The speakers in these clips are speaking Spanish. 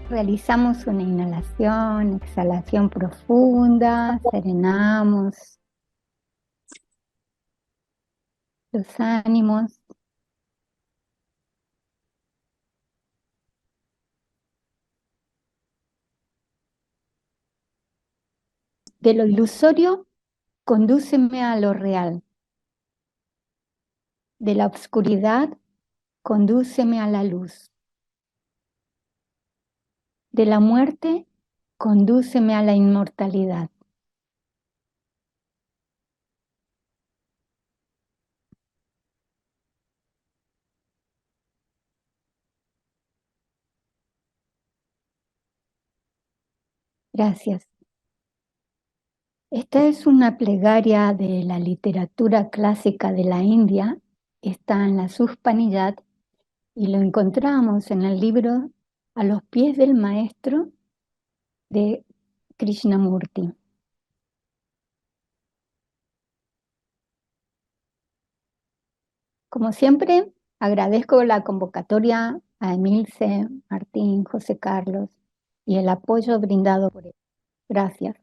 Realizamos una inhalación, exhalación profunda, serenamos los ánimos. De lo ilusorio, condúceme a lo real. De la oscuridad, condúceme a la luz. De la muerte, condúceme a la inmortalidad. Gracias. Esta es una plegaria de la literatura clásica de la India. Está en la Suspaniyat y lo encontramos en el libro A los pies del maestro de Krishnamurti. Como siempre, agradezco la convocatoria a Emilce, Martín, José Carlos y el apoyo brindado por ellos. Gracias.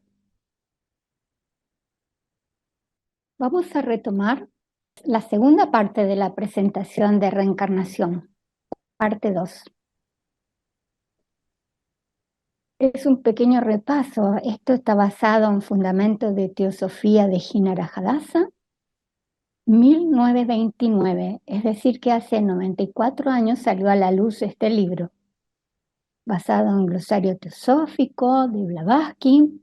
Vamos a retomar la segunda parte de la presentación de reencarnación, parte 2. Es un pequeño repaso. Esto está basado en fundamentos de teosofía de Jinarajadasa, 1929, es decir que hace 94 años salió a la luz este libro, basado en glosario teosófico de Blavatsky,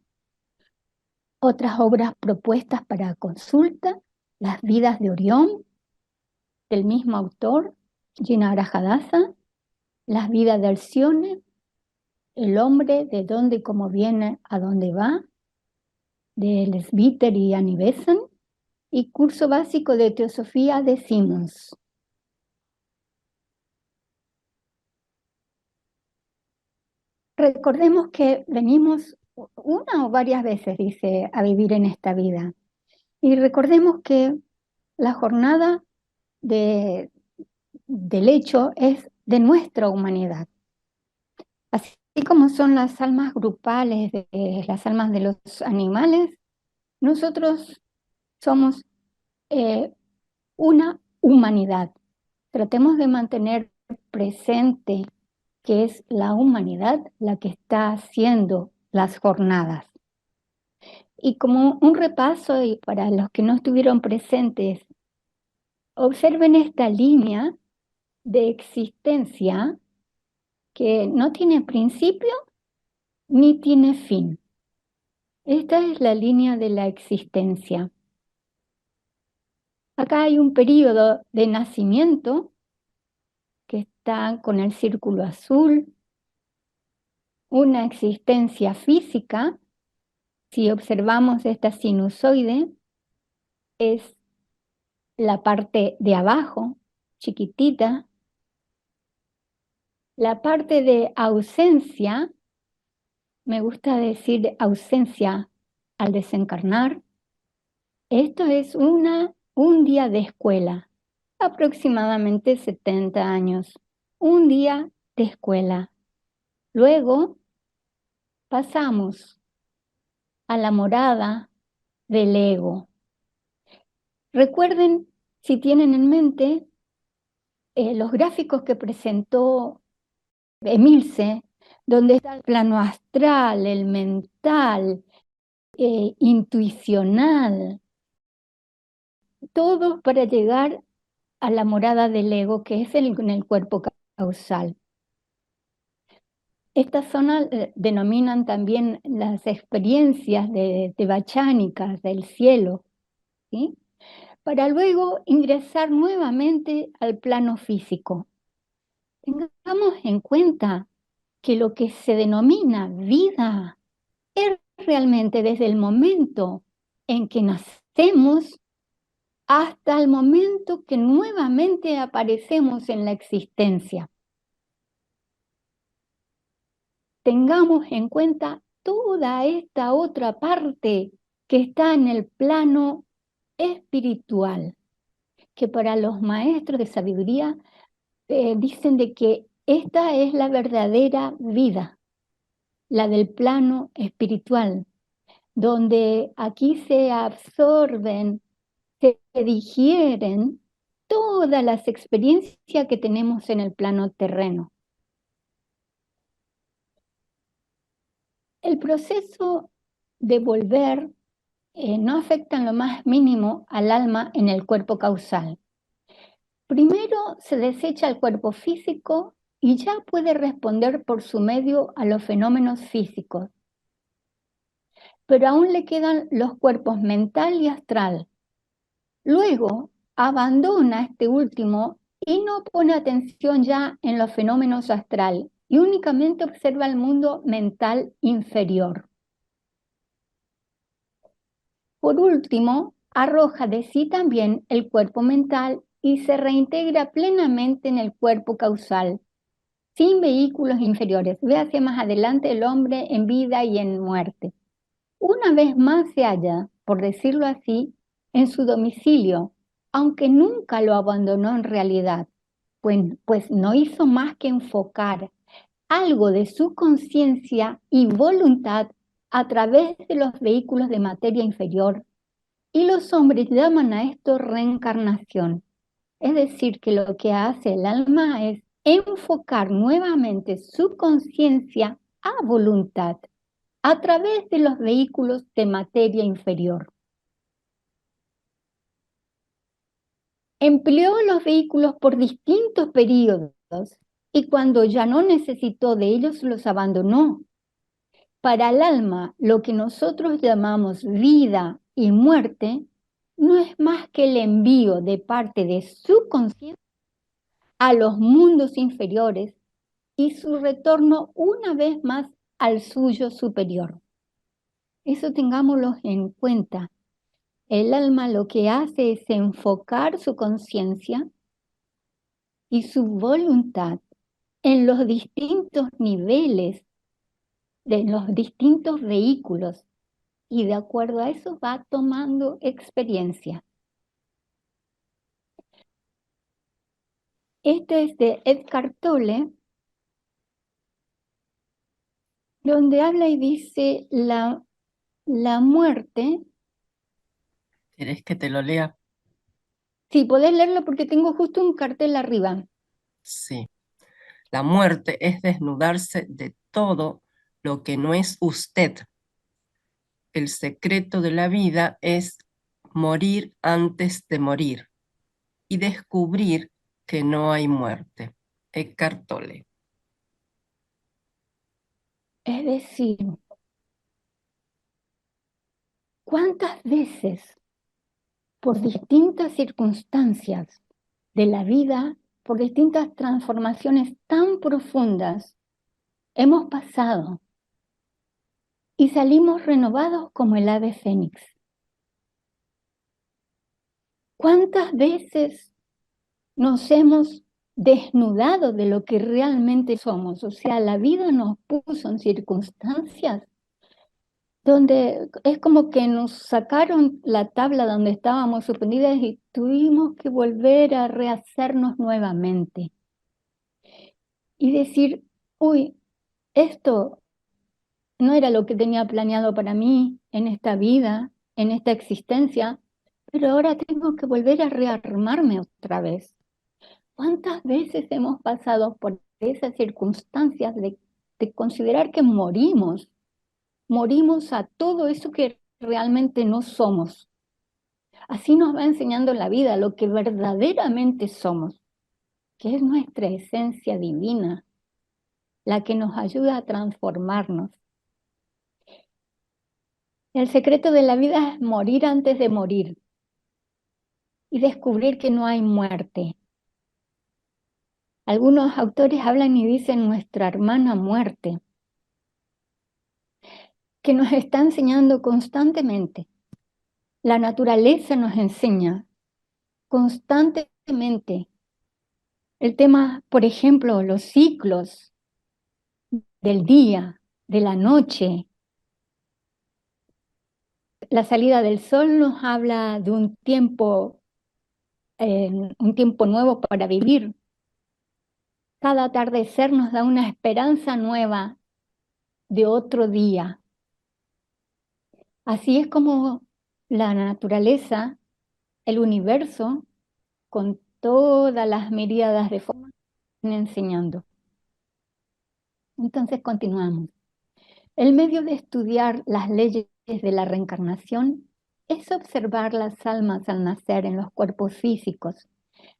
otras obras propuestas para consulta, Las vidas de Orión, del mismo autor, Jinarajadasa, Las vidas de Alcione, El hombre, de dónde y cómo viene, a dónde va, de Lesbiter y Annie Besant, y Curso básico de teosofía de Simmons. Recordemos que venimos una o varias veces, dice, a vivir en esta vida. Y recordemos que la jornada del hecho es de nuestra humanidad. Así como son las almas grupales, las almas de los animales, nosotros somos una humanidad. Tratemos de mantener presente que es la humanidad la que está haciendo las jornadas. Y como un repaso, y para los que no estuvieron presentes, observen esta línea de existencia que no tiene principio ni tiene fin. Esta es la línea de la existencia. Acá hay un periodo de nacimiento que está con el círculo azul, una existencia física. Si observamos esta sinusoide, es la parte de abajo, chiquitita. La parte de ausencia, me gusta decir ausencia al desencarnar, esto es un día de escuela, aproximadamente 70 años, un día de escuela. Luego pasamos a la morada del ego. Recuerden, si tienen en mente, los gráficos que presentó Emilce, donde está el plano astral, el mental, intuicional, todo para llegar a la morada del ego, que es en el cuerpo causal. Esta zona denominan también las experiencias devachánicas del cielo, ¿sí? Para luego ingresar nuevamente al plano físico. Tengamos en cuenta que lo que se denomina vida es realmente desde el momento en que nacemos hasta el momento que nuevamente aparecemos en la existencia. Tengamos en cuenta toda esta otra parte que está en el plano espiritual, que para los maestros de sabiduría dicen de que esta es la verdadera vida. la del plano espiritual, donde aquí se absorben, se digieren todas las experiencias que tenemos en el plano terreno. El proceso de volver no afecta en lo más mínimo al alma en el cuerpo causal. Primero se desecha el cuerpo físico y ya puede responder por su medio a los fenómenos físicos. Pero aún le quedan los cuerpos mental y astral. Luego abandona este último y no pone atención ya en los fenómenos astral y únicamente observa el mundo mental inferior. Por último, arroja de sí también el cuerpo mental y se reintegra plenamente en el cuerpo causal, sin vehículos inferiores. Véase más adelante el hombre en vida y en muerte. Una vez más se halla, por decirlo así, en su domicilio, aunque nunca lo abandonó en realidad, pues no hizo más que enfocar algo de su conciencia y voluntad a través de los vehículos de materia inferior, y los hombres llaman a esto reencarnación. Es decir, que lo que hace el alma es enfocar nuevamente su conciencia a voluntad a través de los vehículos de materia inferior. Empleó los vehículos por distintos periodos y cuando ya no necesitó de ellos los abandonó. Para el alma, lo que nosotros llamamos vida y muerte no es más que el envío de parte de su conciencia a los mundos inferiores y su retorno una vez más al suyo superior. Eso tengámoslo en cuenta. El alma lo que hace es enfocar su conciencia y su voluntad en los distintos niveles de los distintos vehículos y de acuerdo a eso va tomando experiencia. Este es de Eckhart Tolle, donde habla y dice la muerte. ¿Querés que te lo lea? Sí, podés leerlo porque tengo justo un cartel arriba. Sí. La muerte es desnudarse de todo lo que no es usted. El secreto de la vida es morir antes de morir y descubrir que no hay muerte. Eckhart Tolle. Es decir, ¿cuántas veces por distintas circunstancias de la vida, por distintas transformaciones tan profundas, hemos pasado y salimos renovados como el ave fénix? ¿Cuántas veces nos hemos desnudado de lo que realmente somos? O sea, la vida nos puso en circunstancias donde es como que nos sacaron la tabla donde estábamos suspendidas y tuvimos que volver a rehacernos nuevamente. Y decir, uy, esto no era lo que tenía planeado para mí en esta vida, en esta existencia, pero ahora tengo que volver a rearmarme otra vez. ¿Cuántas veces hemos pasado por esas circunstancias de considerar que morimos a todo eso que realmente no somos? Así nos va enseñando la vida lo que verdaderamente somos, que es nuestra esencia divina, la que nos ayuda a transformarnos. El secreto de la vida es morir antes de morir y descubrir que no hay muerte. Algunos autores hablan y dicen nuestra hermana muerte, que nos está enseñando constantemente. La naturaleza nos enseña constantemente. El tema, por ejemplo, los ciclos del día, de la noche. La salida del sol nos habla de un tiempo nuevo para vivir. Cada atardecer nos da una esperanza nueva de otro día. Así es como la naturaleza, el universo, con todas las miríadas de formas, están enseñando. Entonces continuamos. El medio de estudiar las leyes de la reencarnación es observar las almas al nacer en los cuerpos físicos,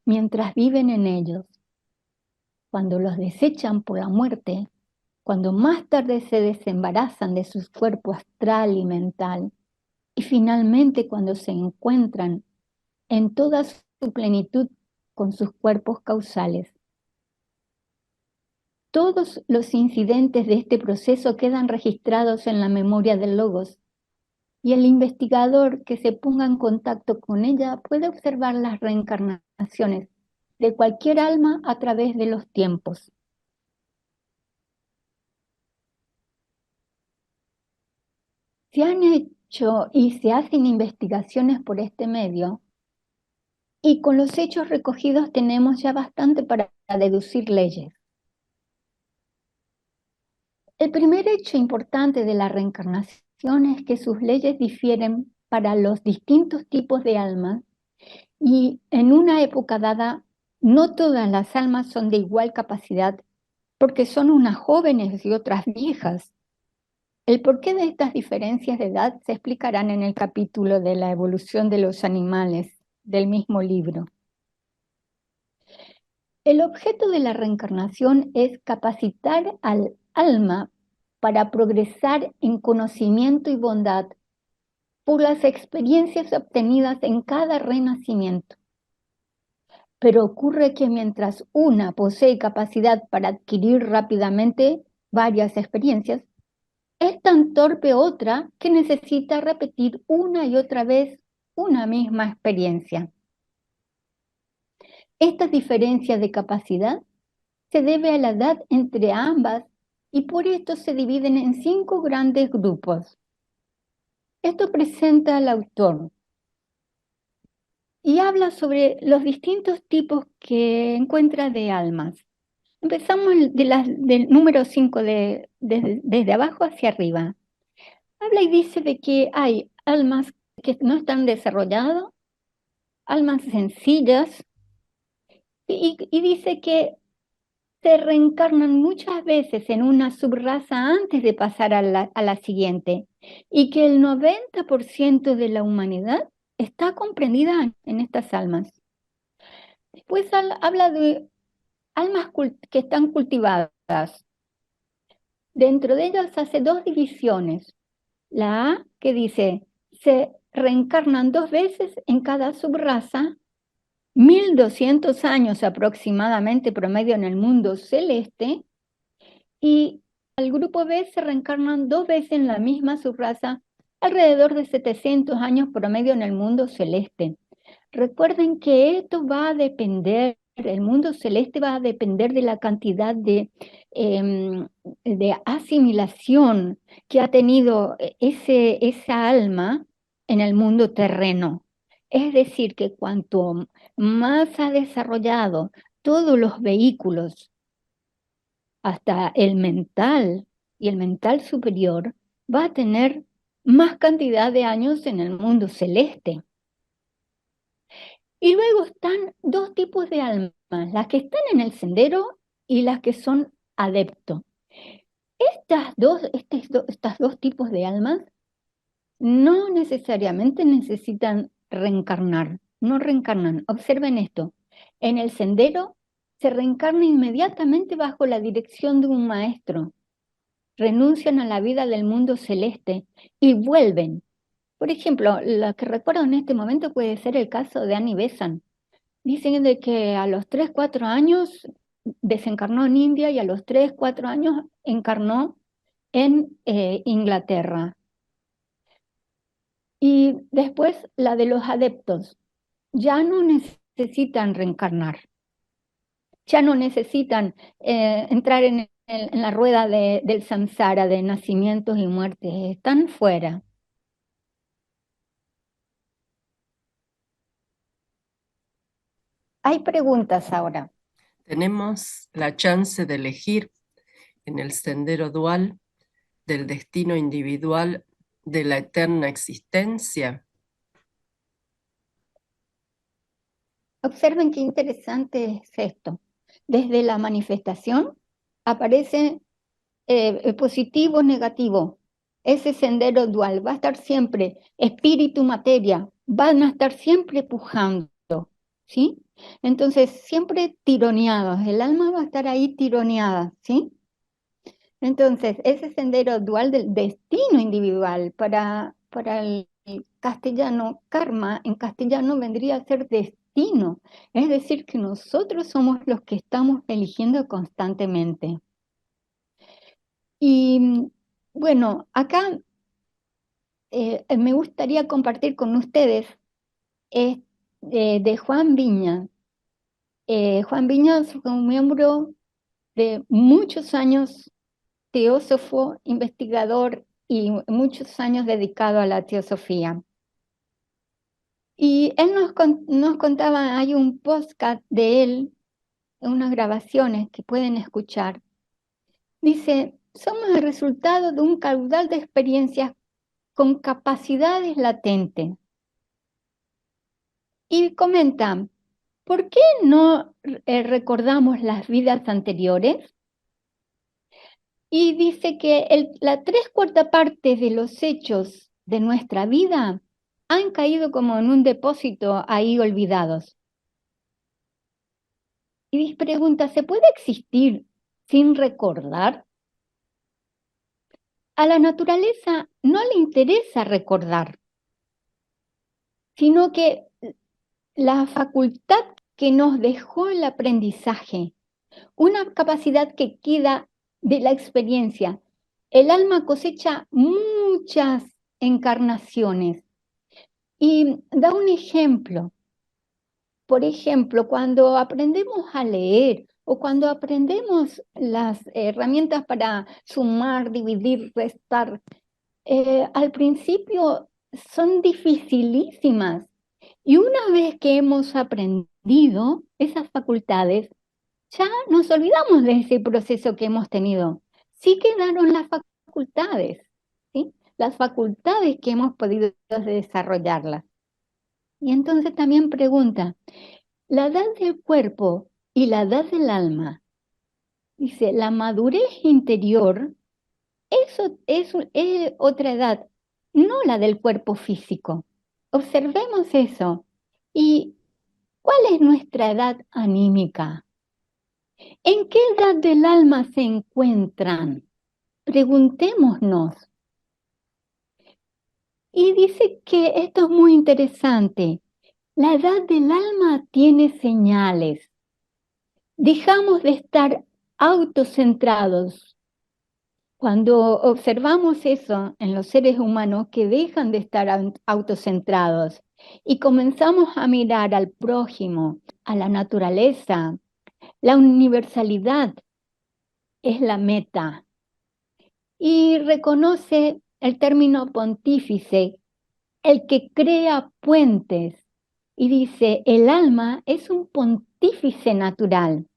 mientras viven en ellos. Cuando los desechan por la muerte, cuando más tarde se desembarazan de sus cuerpos astral y mental, y finalmente cuando se encuentran en toda su plenitud con sus cuerpos causales. Todos los incidentes de este proceso quedan registrados en la memoria del Logos, y el investigador que se ponga en contacto con ella puede observar las reencarnaciones de cualquier alma a través de los tiempos. Se han hecho y se hacen investigaciones por este medio, y con los hechos recogidos tenemos ya bastante para deducir leyes. El primer hecho importante de la reencarnación es que sus leyes difieren para los distintos tipos de almas, y en una época dada no todas las almas son de igual capacidad, porque son unas jóvenes y otras viejas. El porqué de estas diferencias de edad se explicarán en el capítulo de la evolución de los animales del mismo libro. El objeto de la reencarnación es capacitar al alma para progresar en conocimiento y bondad por las experiencias obtenidas en cada renacimiento. Pero ocurre que mientras una posee capacidad para adquirir rápidamente varias experiencias, es tan torpe otra que necesita repetir una y otra vez una misma experiencia. Esta diferencia de capacidad se debe a la edad entre ambas, y por esto se dividen en 5 grandes grupos. Esto presenta al autor y habla sobre los distintos tipos que encuentra de almas. Empezamos del número 5 desde abajo hacia arriba. Habla y dice de que hay almas que no están desarrolladas, almas sencillas, y dice que se reencarnan muchas veces en una subraza antes de pasar a la siguiente, y que el 90% de la humanidad está comprendida en estas almas. Después habla de almas que están cultivadas. Dentro de ellas hace 2 divisiones. La A, que dice, se reencarnan 2 veces en cada subraza, 1200 años aproximadamente promedio en el mundo celeste, y al grupo B se reencarnan 2 veces en la misma subraza, alrededor de 700 años promedio en el mundo celeste. Recuerden que esto va a depender, el mundo celeste va a depender de la cantidad de asimilación que ha tenido esa alma en el mundo terreno. Es decir, que cuanto más ha desarrollado todos los vehículos, hasta el mental y el mental superior, va a tener más cantidad de años en el mundo celeste. Y luego están 2 tipos de almas, las que están en el sendero y las que son adeptos. Estas dos tipos de almas no necesariamente necesitan reencarnar, no reencarnan. Observen esto, en el sendero se reencarna inmediatamente bajo la dirección de un maestro, renuncian a la vida del mundo celeste y vuelven. Por ejemplo, la que recuerdo en este momento puede ser el caso de Annie Besant. Dicen de que a los 3, 4 años desencarnó en India, y a los 3, 4 años encarnó en Inglaterra. Y después la de los adeptos. Ya no necesitan reencarnar, ya no necesitan entrar en la rueda del samsara, de nacimientos y muertes, están fuera. Hay preguntas ahora. Tenemos la chance de elegir en el sendero dual del destino individual de la eterna existencia? Observen qué interesante es esto. Desde la manifestación aparece positivo, negativo. Ese sendero dual va a estar siempre, espíritu, materia, van a estar siempre pujando, ¿sí? Entonces, siempre tironeados, el alma va a estar ahí tironeada, ¿sí? Entonces, ese sendero dual del destino individual para el castellano, karma en castellano vendría a ser destino, es decir, que nosotros somos los que estamos eligiendo constantemente. Y bueno, acá me gustaría compartir con ustedes eh, de Juan Viñas. Juan Viñas fue un miembro de muchos años, teósofo, investigador y muchos años dedicado a la teosofía. Y él nos contaba, hay un podcast de él, unas grabaciones que pueden escuchar. Dice, somos el resultado de un caudal de experiencias con capacidades latentes. Y comenta, ¿por qué no recordamos las vidas anteriores? Y dice que la 3/4 parte de los hechos de nuestra vida han caído como en un depósito ahí olvidados. Y pregunta, ¿se puede existir sin recordar? A la naturaleza no le interesa recordar, sino que la facultad que nos dejó el aprendizaje, una capacidad que queda de la experiencia. El alma cosecha muchas encarnaciones y da un ejemplo. Por ejemplo, cuando aprendemos a leer o cuando aprendemos las herramientas para sumar, dividir, restar, al principio son dificilísimas. Y una vez que hemos aprendido esas facultades, ya nos olvidamos de ese proceso que hemos tenido. Sí quedaron las facultades, ¿sí? Las facultades que hemos podido desarrollarlas. Y entonces también pregunta, la edad del cuerpo y la edad del alma, dice, la madurez interior, eso es otra edad, no la del cuerpo físico. Observemos eso. ¿Y cuál es nuestra edad anímica? ¿En qué edad del alma se encuentran? Preguntémonos. Y dice que esto es muy interesante. La edad del alma tiene señales. Dejamos de estar autocentrados. Cuando observamos eso en los seres humanos que dejan de estar autocentrados y comenzamos a mirar al prójimo, a la naturaleza, la universalidad es la meta. Y reconoce el término pontífice, el que crea puentes, y dice, el alma es un pontífice natural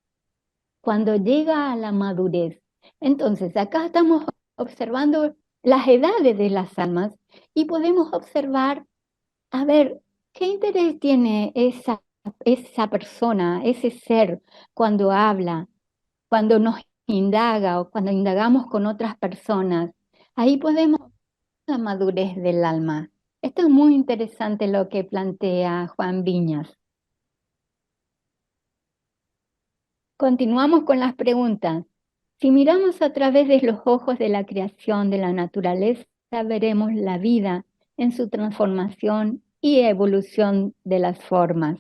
cuando llega a la madurez. Entonces, acá estamos observando las edades de las almas y podemos observar, a ver, qué interés tiene esa persona, ese ser, cuando habla, cuando nos indaga o cuando indagamos con otras personas. Ahí podemos ver la madurez del alma. Esto es muy interesante lo que plantea Juan Viñas. Continuamos con las preguntas. Si miramos a través de los ojos de la creación de la naturaleza, veremos la vida en su transformación y evolución de las formas.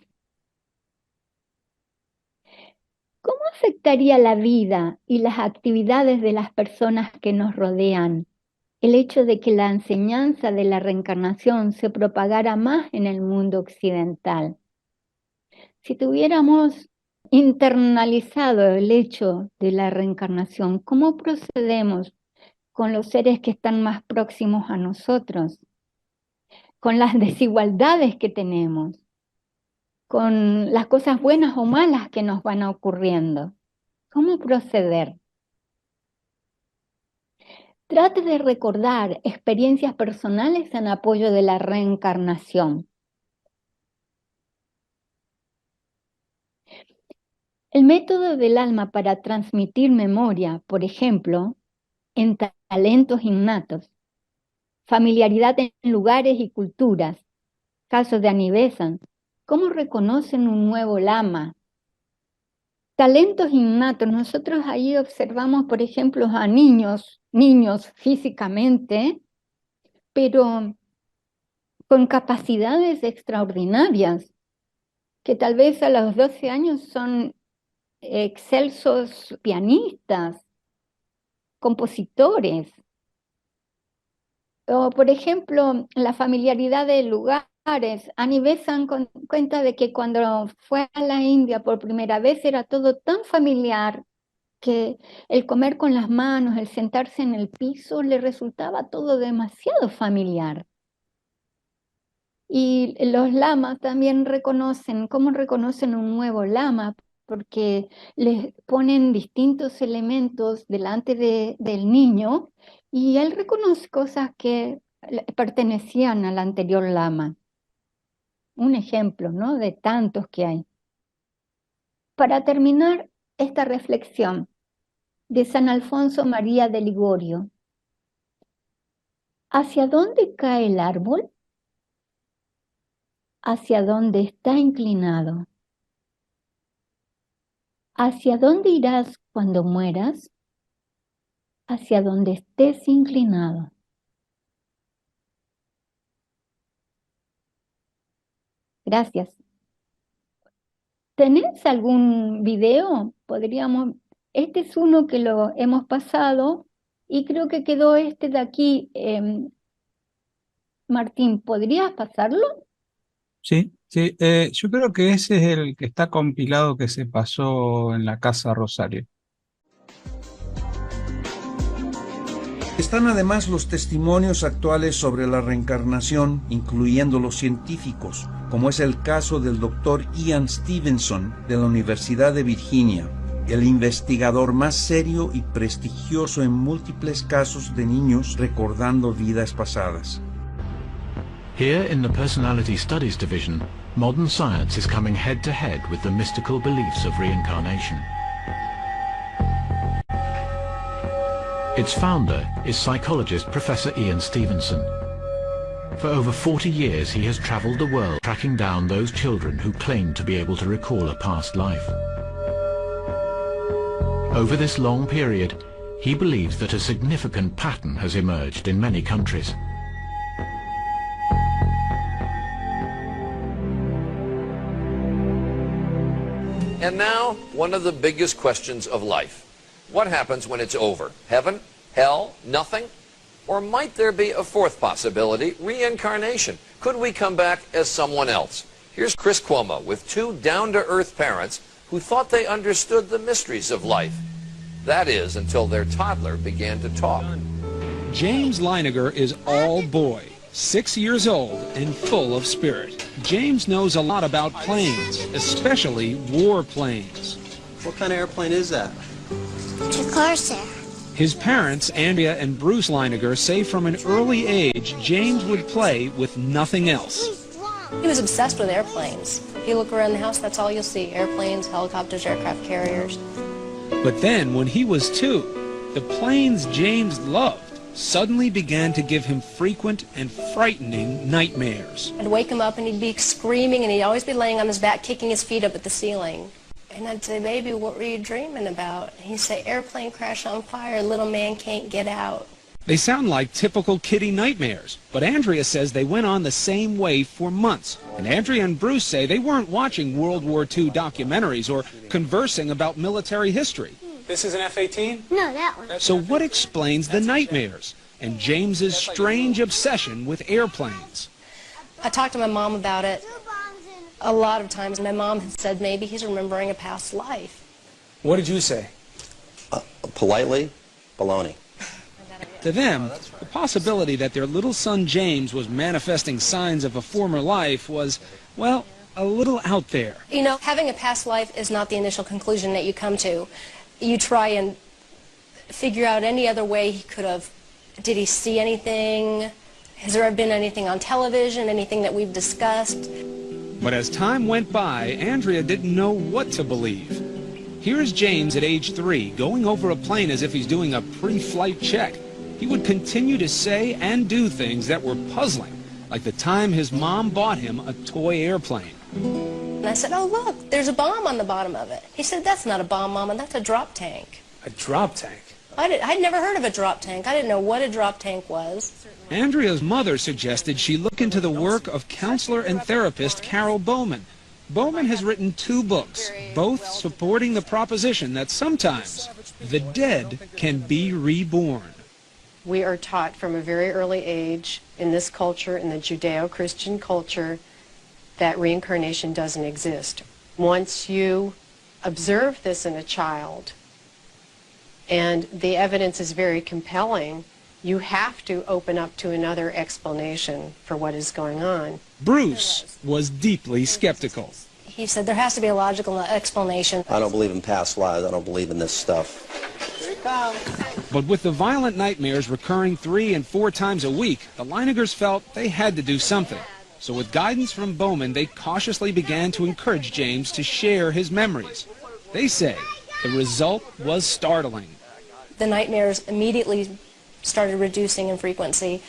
¿Cómo afectaría la vida y las actividades de las personas que nos rodean el hecho de que la enseñanza de la reencarnación se propagara más en el mundo occidental? Si tuviéramos internalizado el hecho de la reencarnación, ¿cómo procedemos con los seres que están más próximos a nosotros? Con las desigualdades que tenemos, con las cosas buenas o malas que nos van ocurriendo. ¿Cómo proceder? Trate de recordar experiencias personales en apoyo de la reencarnación. El método del alma para transmitir memoria, por ejemplo, en talentos innatos, familiaridad en lugares y culturas, casos de Anibesan, cómo reconocen un nuevo lama. Talentos innatos, nosotros ahí observamos, por ejemplo, a niños físicamente, pero con capacidades extraordinarias, que tal vez a los 12 años son excelsos pianistas, compositores. O, por ejemplo, la familiaridad de lugares. Annie Besant cuenta de que cuando fue a la India por primera vez era todo tan familiar que el comer con las manos, el sentarse en el piso, le resultaba todo demasiado familiar. Y los lamas también reconocen, ¿cómo reconocen un nuevo lama? Porque les ponen distintos elementos delante del niño y él reconoce cosas que pertenecían al anterior lama. Un ejemplo, ¿no?, de tantos que hay. Para terminar esta reflexión de San Alfonso María de Ligorio, ¿hacia dónde cae el árbol? Hacia dónde está inclinado. ¿Hacia dónde irás cuando mueras? Hacia donde estés inclinado. Gracias. ¿Tenés algún video? Este es uno que lo hemos pasado y creo que quedó este de aquí. Martín, ¿podrías pasarlo? Sí, sí. Yo creo que ese es el que está compilado que se pasó en la Casa Rosario. Están además los testimonios actuales sobre la reencarnación, incluyendo los científicos, como es el caso del Dr. Ian Stevenson de la Universidad de Virginia, el investigador más serio y prestigioso en múltiples casos de niños recordando vidas pasadas. Here in the Personality Studies Division, modern science is coming head-to-head with the mystical beliefs of reincarnation. Its founder is psychologist Professor Ian Stevenson. For over 40 years he has traveled the world tracking down those children who claim to be able to recall a past life. Over this long period, he believes that a significant pattern has emerged in many countries. And now, one of the biggest questions of life. What happens when it's over? Heaven? Hell? Nothing? Or might there be a fourth possibility, reincarnation? Could we come back as someone else? Here's Chris Cuomo with two down-to-earth parents who thought they understood the mysteries of life. That is, until their toddler began to talk. James Leiniger is all boy, 6 years old and full of spirit. James knows a lot about planes, especially war planes. What kind of airplane is that? It's a Corsair. His parents, Andrea and Bruce Leiniger, say from an early age James would play with nothing else. He was obsessed with airplanes. If you look around the house, that's all you'll see. Airplanes, helicopters, aircraft carriers. But then, when he was 2, the planes James loved suddenly began to give him frequent and frightening nightmares. I'd wake him up and he'd be screaming and he'd always be laying on his back, kicking his feet up at the ceiling. And I'd say, baby, what were you dreaming about? He'd say, airplane crash on fire, little man can't get out. They sound like typical kiddie nightmares, but Andrea says they went on the same way for months. And Andrea and Bruce say they weren't watching World War II documentaries or conversing about military history. This is an F-18? No, that one. So what explains the nightmares and James's strange obsession with airplanes? I talked to my mom about it a lot of times. My mom had said maybe he's remembering a past life. What did you say? Politely, baloney. To them, the possibility that their little son James was manifesting signs of a former life was, well, a little out there. You know, having a past life is not the initial conclusion that you come to. You try and figure out any other way he could have Did he see anything? Has there been anything on television, anything that we've discussed? But as time went by, Andrea didn't know what to believe. Here's James at age 3, going over a plane as if he's doing a pre-flight check. He would continue to say and do things that were puzzling, like the time his mom bought him a toy airplane. And I said, oh, look, there's a bomb on the bottom of it. He said, that's not a bomb, Mama, that's a drop tank. A drop tank? I'd never heard of a drop tank. I didn't know what a drop tank was. Andrea's mother suggested she look into the work of counselor and therapist Carol Bowman. Bowman has written 2 books, both supporting the proposition that sometimes the dead can be reborn. We are taught from a very early age in this culture, in the Judeo-Christian culture, that reincarnation doesn't exist. Once you observe this in a child, and the evidence is very compelling, you have to open up to another explanation for what is going on. Bruce was deeply skeptical. He said there has to be a logical explanation. I don't believe in past lives. I don't believe in this stuff. But with the violent nightmares recurring 3 and 4 times a week, the Leinigers felt they had to do something. So with guidance from Bowman, they cautiously began to encourage James to share his memories. They say the result was startling. The nightmares immediately started reducing in frequency.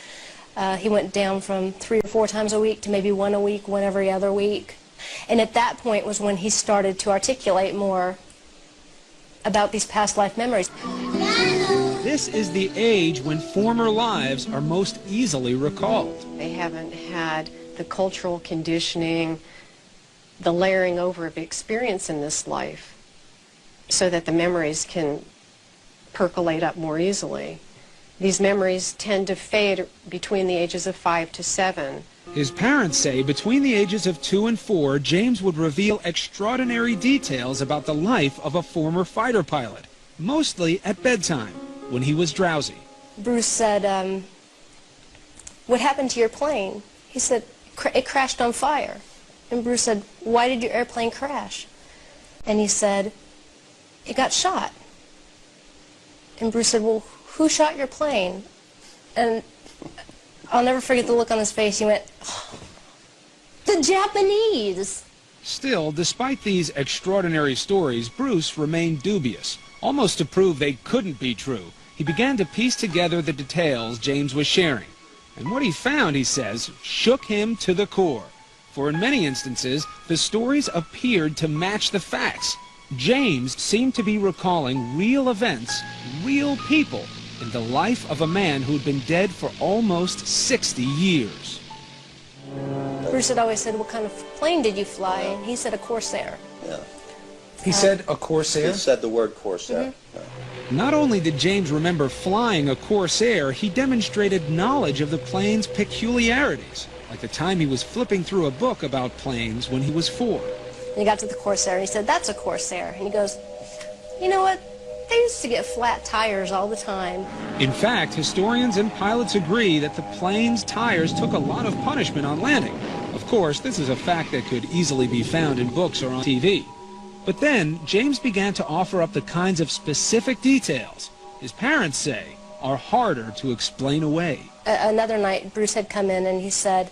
He went down from 3 or 4 times a week to maybe 1 a week, 1 every other week. And at that point was when he started to articulate more about these past life memories. This is the age when former lives are most easily recalled. They haven't had the cultural conditioning, the layering over of experience in this life, so that the memories can percolate up more easily. These memories tend to fade between the ages of 5 to 7. His parents say between the ages of 2 and 4, James would reveal extraordinary details about the life of a former fighter pilot, mostly at bedtime, when he was drowsy. Bruce said, what happened to your plane? He said, it crashed on fire. And Bruce said, why did your airplane crash? And he said, it got shot. And Bruce said, well, who shot your plane? And I'll never forget the look on his face. He went, oh, the Japanese. Still, despite these extraordinary stories, Bruce remained dubious. Almost to prove they couldn't be true, he began to piece together the details James was sharing. And what he found, he says, shook him to the core. For in many instances, the stories appeared to match the facts. James seemed to be recalling real events, real people, in the life of a man who'd been dead for almost 60 years. Bruce had always said, what kind of plane did you fly? And he said, a Corsair. Yeah. He said a Corsair? He said the word Corsair. Not only did James remember flying a Corsair, he demonstrated knowledge of the plane's peculiarities, like the time he was flipping through a book about planes when he was 4. And he got to the Corsair, and he said, that's a Corsair. And he goes, you know what? They used to get flat tires all the time. In fact, historians and pilots agree that the plane's tires took a lot of punishment on landing. Of course, this is a fact that could easily be found in books or on TV. But then, James began to offer up the kinds of specific details his parents say are harder to explain away. Another night, Bruce had come in and he said,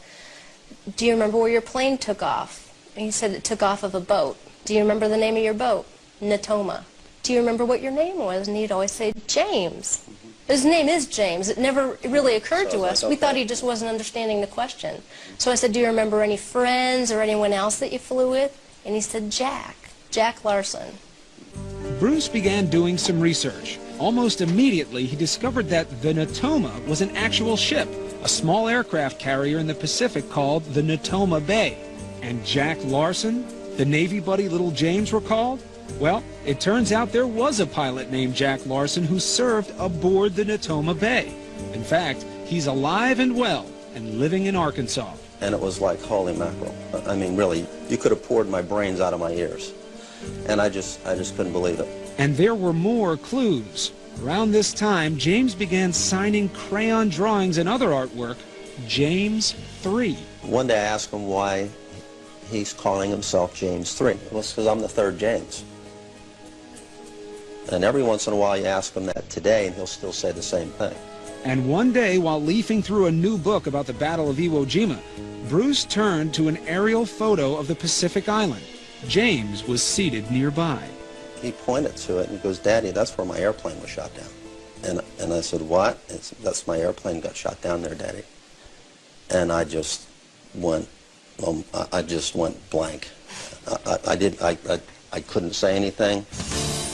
do you remember where your plane took off? And he said it took off of a boat. Do you remember the name of your boat? Natoma. Do you remember what your name was? And he'd always say, James. His name is James. It never really occurred to us. We thought he just wasn't understanding the question. So I said, do you remember any friends or anyone else that you flew with? And he said, Jack Larson. Bruce began doing some research. Almost immediately, he discovered that the Natoma was an actual ship, a small aircraft carrier in the Pacific called the Natoma Bay. And Jack Larson, the Navy buddy little James recalled? Well, it turns out there was a pilot named Jack Larson who served aboard the Natoma Bay. In fact, he's alive and well and living in Arkansas. And it was like, holy mackerel. I mean, really, you could have poured my brains out of my ears. And I just couldn't believe it. And there were more clues. Around this time, James began signing crayon drawings and other artwork, James 3. One day I asked him why he's calling himself James 3. Well, it's because I'm the 3rd James. And every once in a while you ask him that today and he'll still say the same thing. And one day, while leafing through a new book about the Battle of Iwo Jima, Bruce turned to an aerial photo of the Pacific Island. James was seated nearby. He pointed to it and he goes, "Daddy, that's where my airplane was shot down." And I said, "What?" "That's my airplane got shot down there, Daddy." And I just went, I just went blank. I couldn't say anything.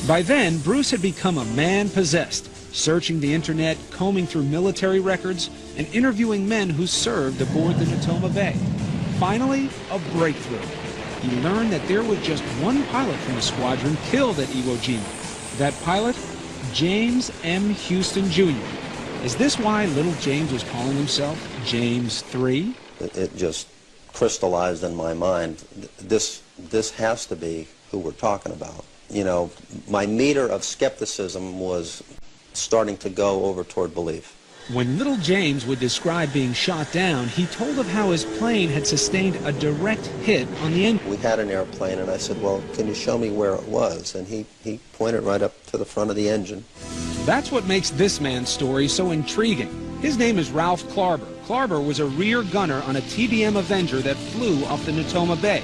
By then, Bruce had become a man possessed, searching the internet, combing through military records, and interviewing men who served aboard the Natoma Bay. Finally, a breakthrough. He learned that there was just one pilot from the squadron killed at Iwo Jima. That pilot, James M. Houston Jr. Is this why little James was calling himself James III? It just crystallized in my mind. This has to be who we're talking about. You know, my meter of skepticism was starting to go over toward belief. When little James would describe being shot down, he told of how his plane had sustained a direct hit on the engine. We had an airplane, and I said, "Well, can you show me where it was?" And he pointed right up to the front of the engine. That's what makes this man's story so intriguing. His name is Ralph Klarber. Klarber was a rear gunner on a TBM Avenger that flew off the Natoma Bay.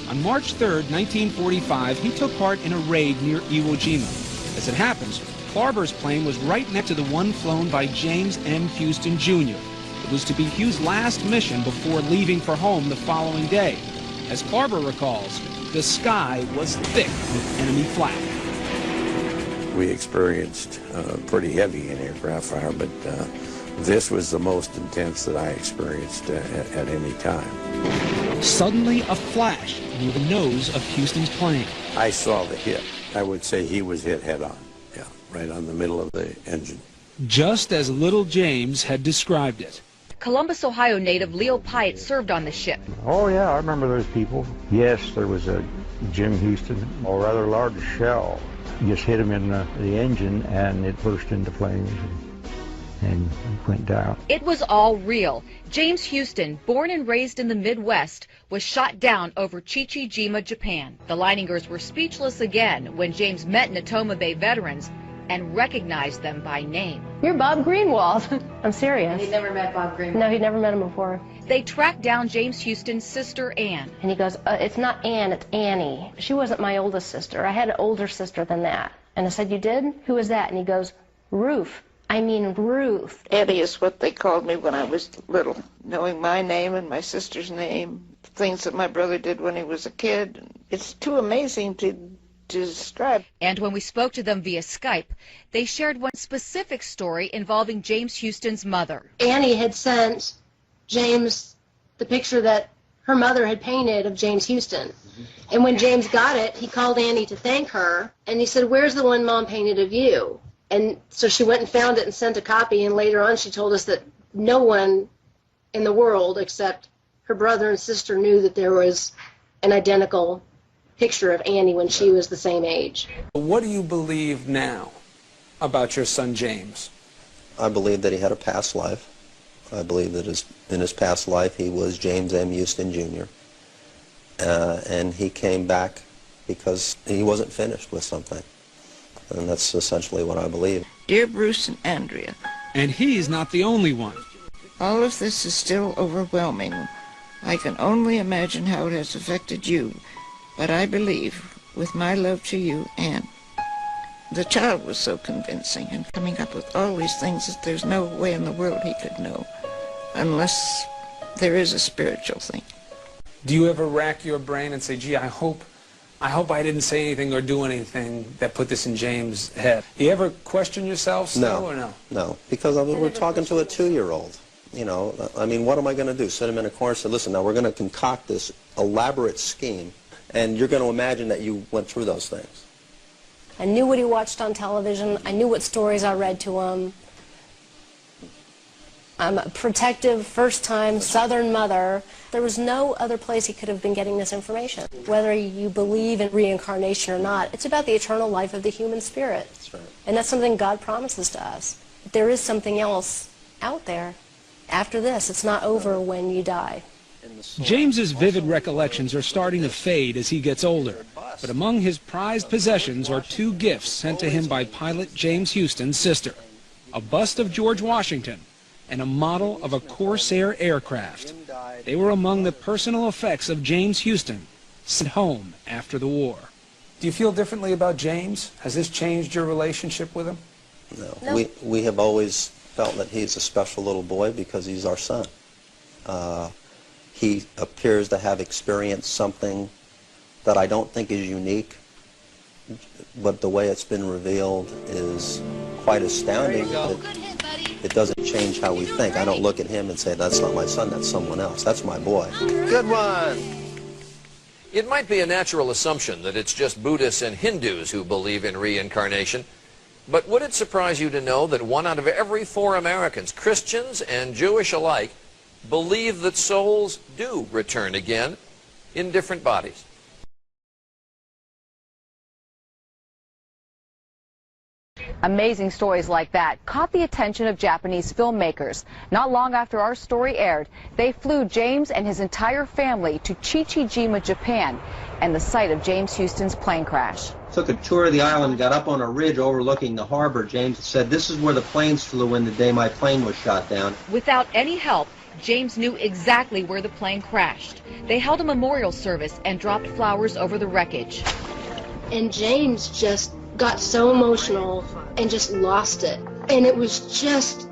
On March 3rd, 1945, he took part in a raid near Iwo Jima. As it happens, Klarber's plane was right next to the one flown by James M. Houston Jr. It was to be Hugh's last mission before leaving for home the following day. As Klarber recalls, the sky was thick with enemy flak. We experienced pretty heavy anti-aircraft fire, but this was the most intense that I experienced at any time. Suddenly, a flash near the nose of Houston's plane. I saw the hit. I would say he was hit head-on, yeah, right on the middle of the engine. Just as little James had described it. Columbus, Ohio native Leo Pyatt served on the ship. Oh, yeah, I remember those people. Yes, there was a Jim Houston, a rather large shell. Just hit him in the engine, and it burst into flames and went down. It was all real. James Houston, born and raised in the Midwest, was shot down over Chichi-jima, Japan. The Leiningers were speechless again when James met Natoma Bay veterans and recognized them by name. You're Bob Greenwald. I'm serious. He'd never met Bob Greenwald. No, he'd never met him before. They tracked down James Houston's sister, Ann. And he goes, "It's not Ann, it's Annie. She wasn't my oldest sister. I had an older sister than that." And I said, "You did? Who was that?" And he goes, "Ruth. I mean Ruth." Eddie is what they called me when I was little. Knowing my name and my sister's name, things that my brother did when he was a kid. It's too amazing to describe. And when we spoke to them via Skype, they shared one specific story involving James Houston's mother. Annie had sent James the picture that her mother had painted of James Houston. And when James got it, he called Annie to thank her, and he said, "Where's the one Mom painted of you?" And so she went and found it and sent a copy, and later on she told us that no one in the world except her brother and sister knew that there was an identical picture of Annie when she was the same age. What do you believe now about your son James? I believe that he had a past life. I believe that in his past life he was James M. Houston Jr. And he came back because he wasn't finished with something. And that's essentially what I believe. Dear Bruce and Andrea. And he's not the only one. All of this is still overwhelming. I can only imagine how it has affected you. But I believe, with my love to you, Anne, the child was so convincing and coming up with all these things that there's no way in the world he could know, unless there is a spiritual thing. Do you ever rack your brain and say, "Gee, I hope I didn't say anything or do anything that put this in James' head"? Do you ever question yourself still or no? No, because we're talking to a 2-year-old. You know, I mean, what am I going to do? Sit him in a corner and say, "Listen, now we're going to concoct this elaborate scheme, and you're going to imagine that you went through those things." I knew what he watched on television. I knew what stories I read to him. I'm a protective, first-time Southern mother. There was no other place he could have been getting this information. Whether you believe in reincarnation or not, it's about the eternal life of the human spirit. That's right. And that's something God promises to us. There is something else out there after this. It's not over when you die. James's vivid recollections are starting to fade as he gets older, but among his prized possessions are two gifts sent to him by pilot James Houston's sister, a bust of George Washington and a model of a Corsair aircraft. They were among the personal effects of James Houston, sent home after the war. Do you feel differently about James? Has this changed your relationship with him? No. We have always felt that he's a special little boy because he's our son. He appears to have experienced something that I don't think is unique, but the way it's been revealed is quite astounding. It doesn't change how we think. I don't look at him and say, that's not my son, that's someone else. That's my boy. Good one. It might be a natural assumption that it's just Buddhists and Hindus who believe in reincarnation, but would it surprise you to know that 1 out of every 4 Americans, Christians and Jewish alike, believe that souls do return again in different bodies? Amazing stories like that caught the attention of Japanese filmmakers. Not long after our story aired, they flew James and his entire family to Chichijima, Japan, and the site of James Houston's plane crash. Took a tour of the island, got up on a ridge overlooking the harbor. James said, this is where the planes flew in the day my plane was shot down. Without any help, James knew exactly where the plane crashed. They held a memorial service and dropped flowers over the wreckage. And James just got so emotional and just lost it. And it was just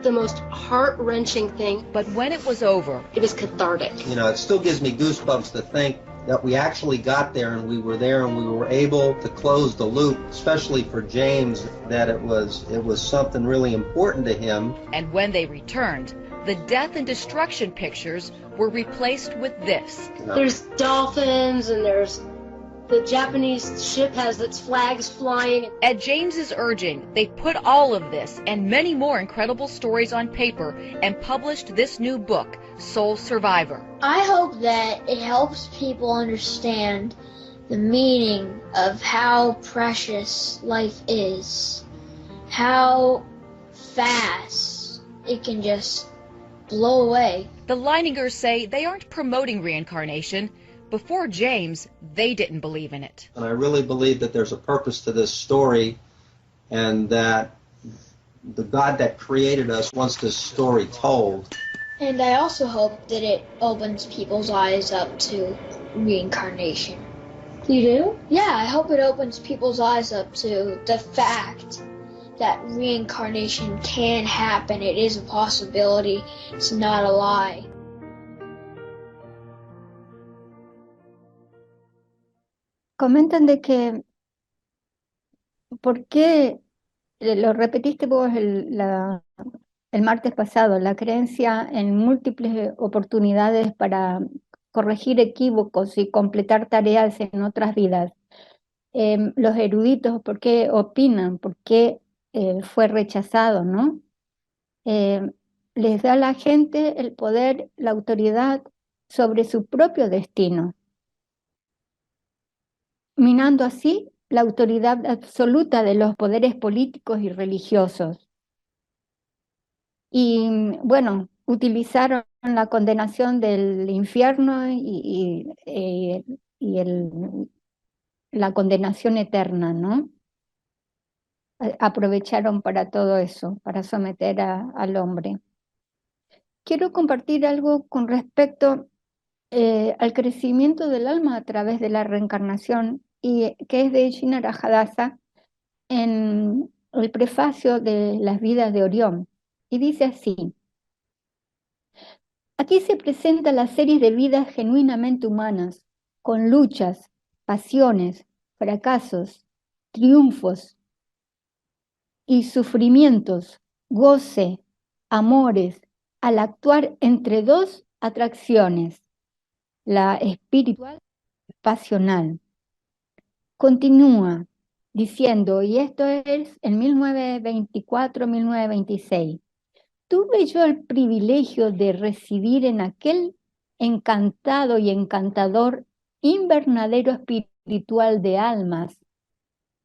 the most heart-wrenching thing. But when it was over, it was cathartic. You know, it still gives me goosebumps to think that we actually got there and we were there and we were able to close the loop, especially for James, that it was something really important to him. And when they returned, the death and destruction pictures were replaced with this. There's dolphins and there's the Japanese ship has its flags flying. At James's urging, they put all of this and many more incredible stories on paper and published this new book, Soul Survivor. I hope that it helps people understand the meaning of how precious life is, how fast it can just blow away. The Leiningers say they aren't promoting reincarnation. Before James, they didn't believe in it. And I really believe that there's a purpose to this story and that the God that created us wants this story told. And I also hope that it opens people's eyes up to reincarnation. You do? Yeah, I hope it opens people's eyes up to the fact that reincarnation can happen. It is a possibility. It's not a lie. Comentan de que, ¿por qué lo repetiste vos el martes pasado, la creencia en múltiples oportunidades para corregir equívocos y completar tareas en otras vidas? Los eruditos, ¿por qué opinan? ¿Por qué fue rechazado, no? Les da a la gente el poder, la autoridad sobre su propio destino, minando así la autoridad absoluta de los poderes políticos y religiosos. Y bueno, utilizaron la condenación del infierno y la condenación eterna, ¿no? Aprovecharon para todo eso, para someter al hombre. Quiero compartir algo con respecto al crecimiento del alma a través de la reencarnación, y que es de Shinara Hadassah en el prefacio de Las vidas de Orión, y dice así: aquí se presenta la serie de vidas genuinamente humanas, con luchas, pasiones, fracasos, triunfos y sufrimientos, goce, amores, al actuar entre dos atracciones, la espiritual y pasional. Continúa diciendo, y esto es en 1924-1926, tuve yo el privilegio de residir en aquel encantado y encantador invernadero espiritual de almas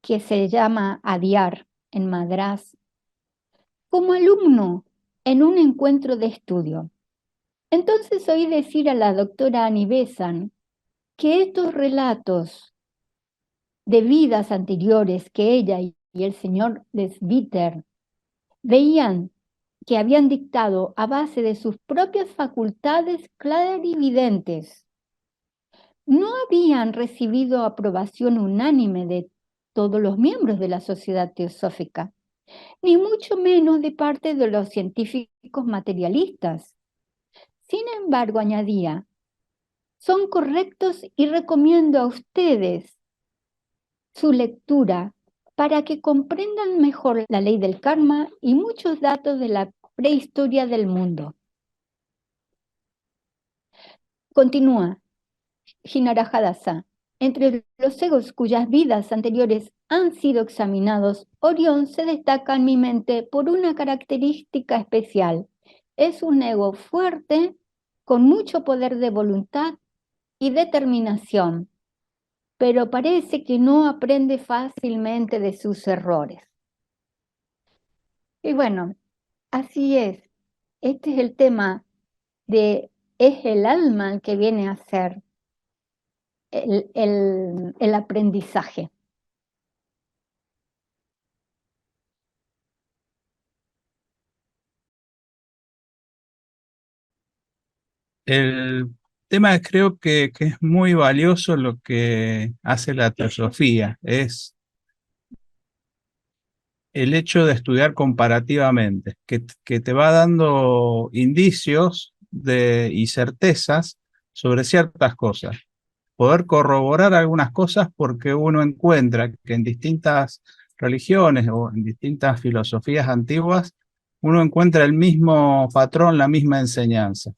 que se llama Adyar en Madrás, como alumno en un encuentro de estudio. Entonces oí decir a la doctora Annie Besant que estos relatos de vidas anteriores que ella y el señor Lesbiter veían que habían dictado a base de sus propias facultades clarividentes, no habían recibido aprobación unánime de todos los miembros de la Sociedad Teosófica, ni mucho menos de parte de los científicos materialistas. Sin embargo, añadía, son correctos y recomiendo a ustedes su lectura para que comprendan mejor la ley del karma y muchos datos de la prehistoria del mundo. Continúa Jinarajadasa. Entre los egos cuyas vidas anteriores han sido examinados, Orión se destaca en mi mente por una característica especial. Es un ego fuerte, con mucho poder de voluntad y determinación, pero parece que no aprende fácilmente de sus errores. Y bueno, así es. Este es el tema de es el alma el que viene a ser el aprendizaje. El tema creo que es muy valioso lo que hace la teosofía, es el hecho de estudiar comparativamente, que te va dando indicios y certezas sobre ciertas cosas. Poder corroborar algunas cosas porque uno encuentra que en distintas religiones o en distintas filosofías antiguas, uno encuentra el mismo patrón, la misma enseñanza.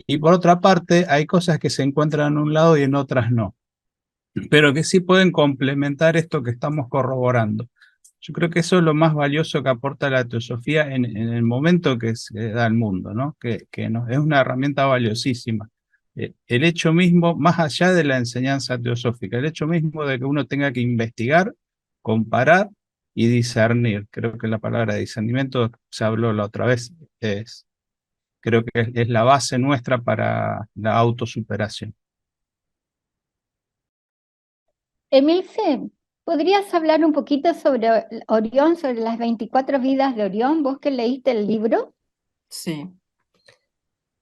Y por otra parte, hay cosas que se encuentran en un lado y en otras no, pero que sí pueden complementar esto que estamos corroborando. Yo creo que eso es lo más valioso que aporta la teosofía en el momento que se da al mundo, ¿no? Que es una herramienta valiosísima. El hecho mismo, más allá de la enseñanza teosófica, el hecho mismo de que uno tenga que investigar, comparar y discernir. Creo que la palabra discernimiento se habló la otra vez, creo que es la base nuestra para la autosuperación. Emilce, ¿podrías hablar un poquito sobre Orión, sobre las 24 vidas de Orión? ¿Vos que leíste el libro? Sí.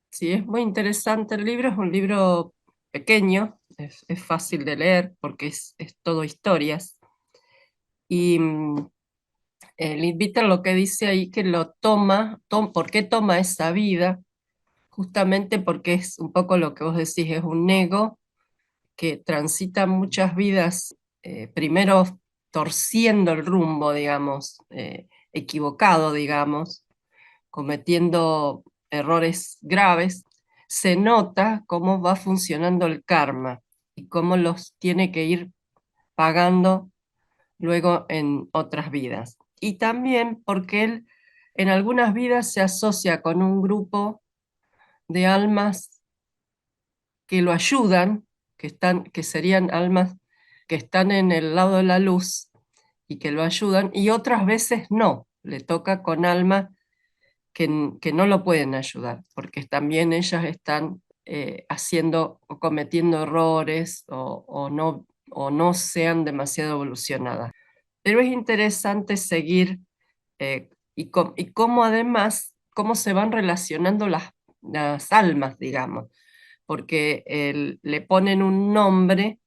Sí, es muy interesante el libro, es un libro pequeño, es fácil de leer porque es todo historias. Y Leadbeater lo que dice ahí que lo ¿por qué toma esa vida? Justamente porque es un poco lo que vos decís, es un ego que transita muchas vidas, primero torciendo el rumbo, digamos, equivocado, digamos, cometiendo errores graves, se nota cómo va funcionando el karma y cómo los tiene que ir pagando luego en otras vidas. Y también porque él en algunas vidas se asocia con un grupo de almas que lo ayudan, que serían almas que están en el lado de la luz y que lo ayudan, y otras veces no, le toca con almas que no lo pueden ayudar, porque también ellas están haciendo o cometiendo errores o no sean demasiado evolucionadas. Pero es interesante seguir y cómo además, cómo se van relacionando las almas, digamos, porque le ponen un nombre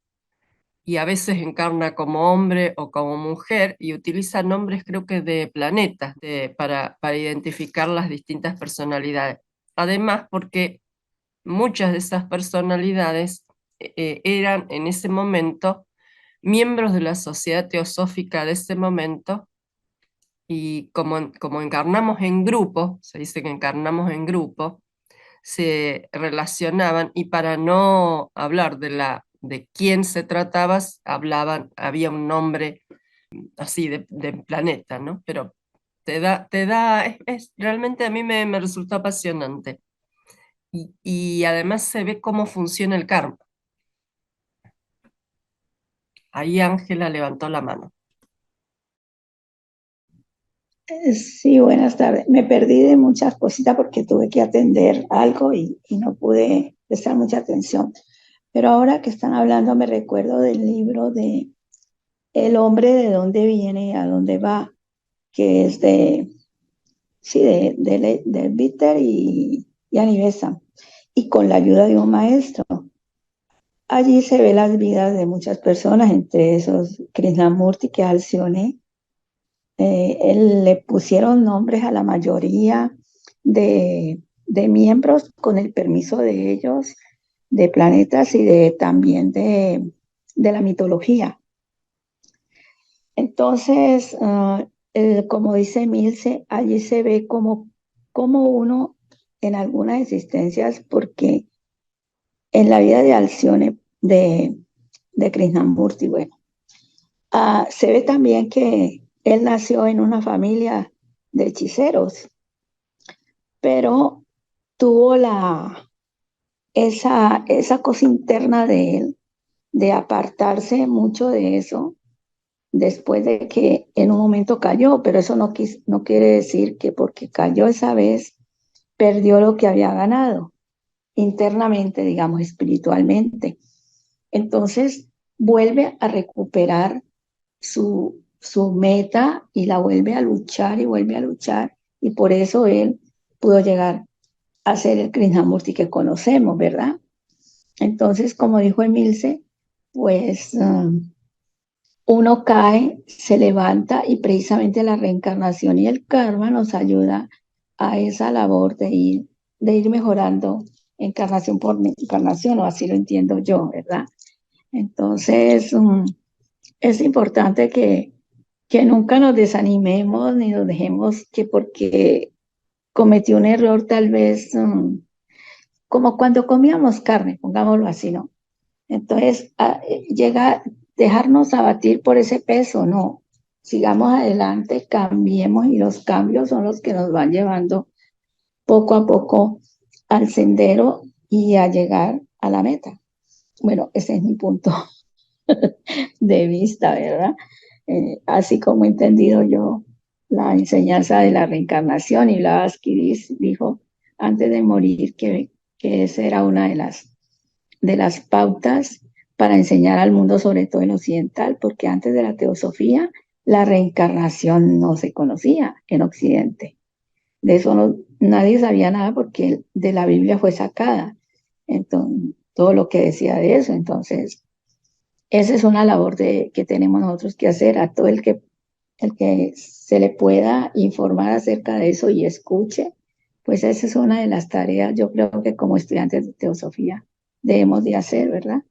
y a veces encarna como hombre o como mujer y utiliza nombres creo que de planetas para identificar las distintas personalidades. Además, porque muchas de esas personalidades eran en ese momento miembros de la sociedad teosófica de ese momento y como encarnamos en grupo, se dice que encarnamos en grupo, se relacionaban y para no hablar de quién se trataba, había un nombre así de planeta, ¿no? Pero realmente a mí me resultó apasionante. Y además se ve cómo funciona el karma. Ahí Ángela levantó la mano. Sí, buenas tardes. Me perdí de muchas cositas porque tuve que atender algo y no pude prestar mucha atención. Pero ahora que están hablando me recuerdo del libro de El hombre de dónde viene y a dónde va, que es de Bitter y Annie Besant, y con la ayuda de un maestro. Allí se ve las vidas de muchas personas, entre esos Krishnamurti, que es Alcione. Él le pusieron nombres a la mayoría de miembros con el permiso de ellos, de planetas y también de la mitología. Entonces, como dice Milce, allí se ve como uno en algunas existencias, porque en la vida de Alcione, de Krishnamurti, bueno, se ve también que él nació en una familia de hechiceros, pero tuvo esa cosa interna de él, de apartarse mucho de eso, después de que en un momento cayó, pero eso no quiere decir que porque cayó esa vez, perdió lo que había ganado internamente, digamos, espiritualmente. Entonces, vuelve a recuperar su meta y la vuelve a luchar y vuelve a luchar, y por eso él pudo llegar a ser el Krishnamurti que conocemos, ¿verdad? Entonces, como dijo Emilce, pues uno cae, se levanta, y precisamente la reencarnación y el karma nos ayuda a esa labor de ir mejorando encarnación por encarnación, o así lo entiendo yo, ¿verdad? Entonces, es importante que nunca nos desanimemos ni nos dejemos que porque cometí un error tal vez, como cuando comíamos carne, pongámoslo así, ¿no? Entonces, llega dejarnos abatir por ese peso, no. Sigamos adelante, cambiemos, y los cambios son los que nos van llevando poco a poco al sendero y a llegar a la meta. Bueno, ese es mi punto de vista, ¿verdad? Así como he entendido yo la enseñanza de la reencarnación, y Blavatsky dijo antes de morir que esa era una de las pautas para enseñar al mundo, sobre todo el occidental, porque antes de la teosofía, la reencarnación no se conocía en Occidente. De eso nadie sabía nada, porque de la Biblia fue sacada. Entonces, todo lo que decía de eso. Entonces, esa es una labor que tenemos nosotros que hacer, a todo el que se le pueda informar acerca de eso y escuche, pues esa es una de las tareas, yo creo que como estudiantes de teosofía debemos de hacer, ¿verdad?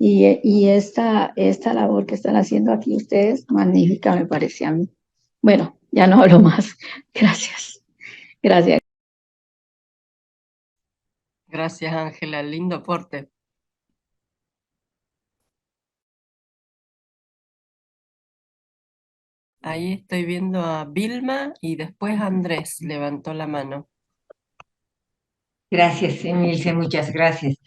Y esta labor que están haciendo aquí ustedes, magnífica me parece a mí. Bueno, ya no hablo más. Gracias. Gracias. Gracias, Ángela. Lindo aporte. Ahí estoy viendo a Vilma y después Andrés levantó la mano. Gracias, Emilce, muchas gracias.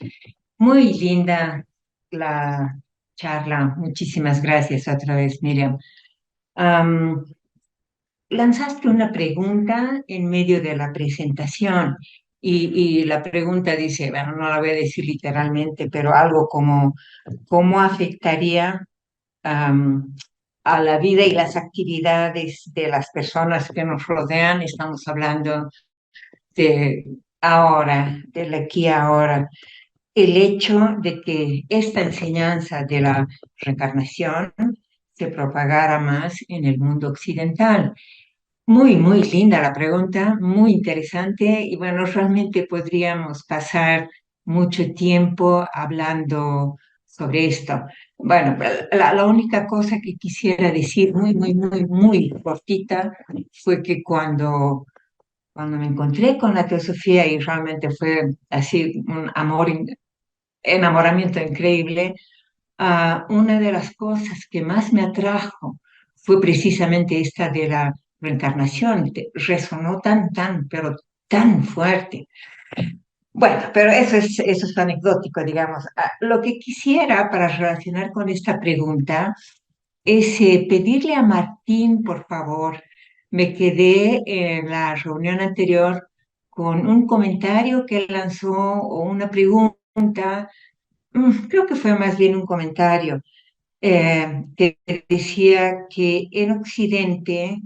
Muy linda la charla. Muchísimas gracias otra vez, Miriam. Lanzaste una pregunta en medio de la presentación, y la pregunta dice, bueno, no la voy a decir literalmente, pero algo como, ¿cómo afectaría a la vida y las actividades de las personas que nos rodean? Estamos hablando de ahora, del aquí a ahora. El hecho de que esta enseñanza de la reencarnación se propagara más en el mundo occidental. Muy, muy linda la pregunta, muy interesante, y bueno, realmente podríamos pasar mucho tiempo hablando sobre esto. Bueno, la única cosa que quisiera decir muy, muy, muy, muy cortita fue que cuando me encontré con la teosofía, y realmente fue así un enamoramiento increíble, una de las cosas que más me atrajo fue precisamente esta de la reencarnación. Resonó pero tan fuerte. Bueno, pero eso es anecdótico, digamos. Lo que quisiera para relacionar con esta pregunta es pedirle a Martín, por favor, me quedé en la reunión anterior con un comentario que él lanzó o una pregunta, creo que fue más bien un comentario, que decía que en Occidente,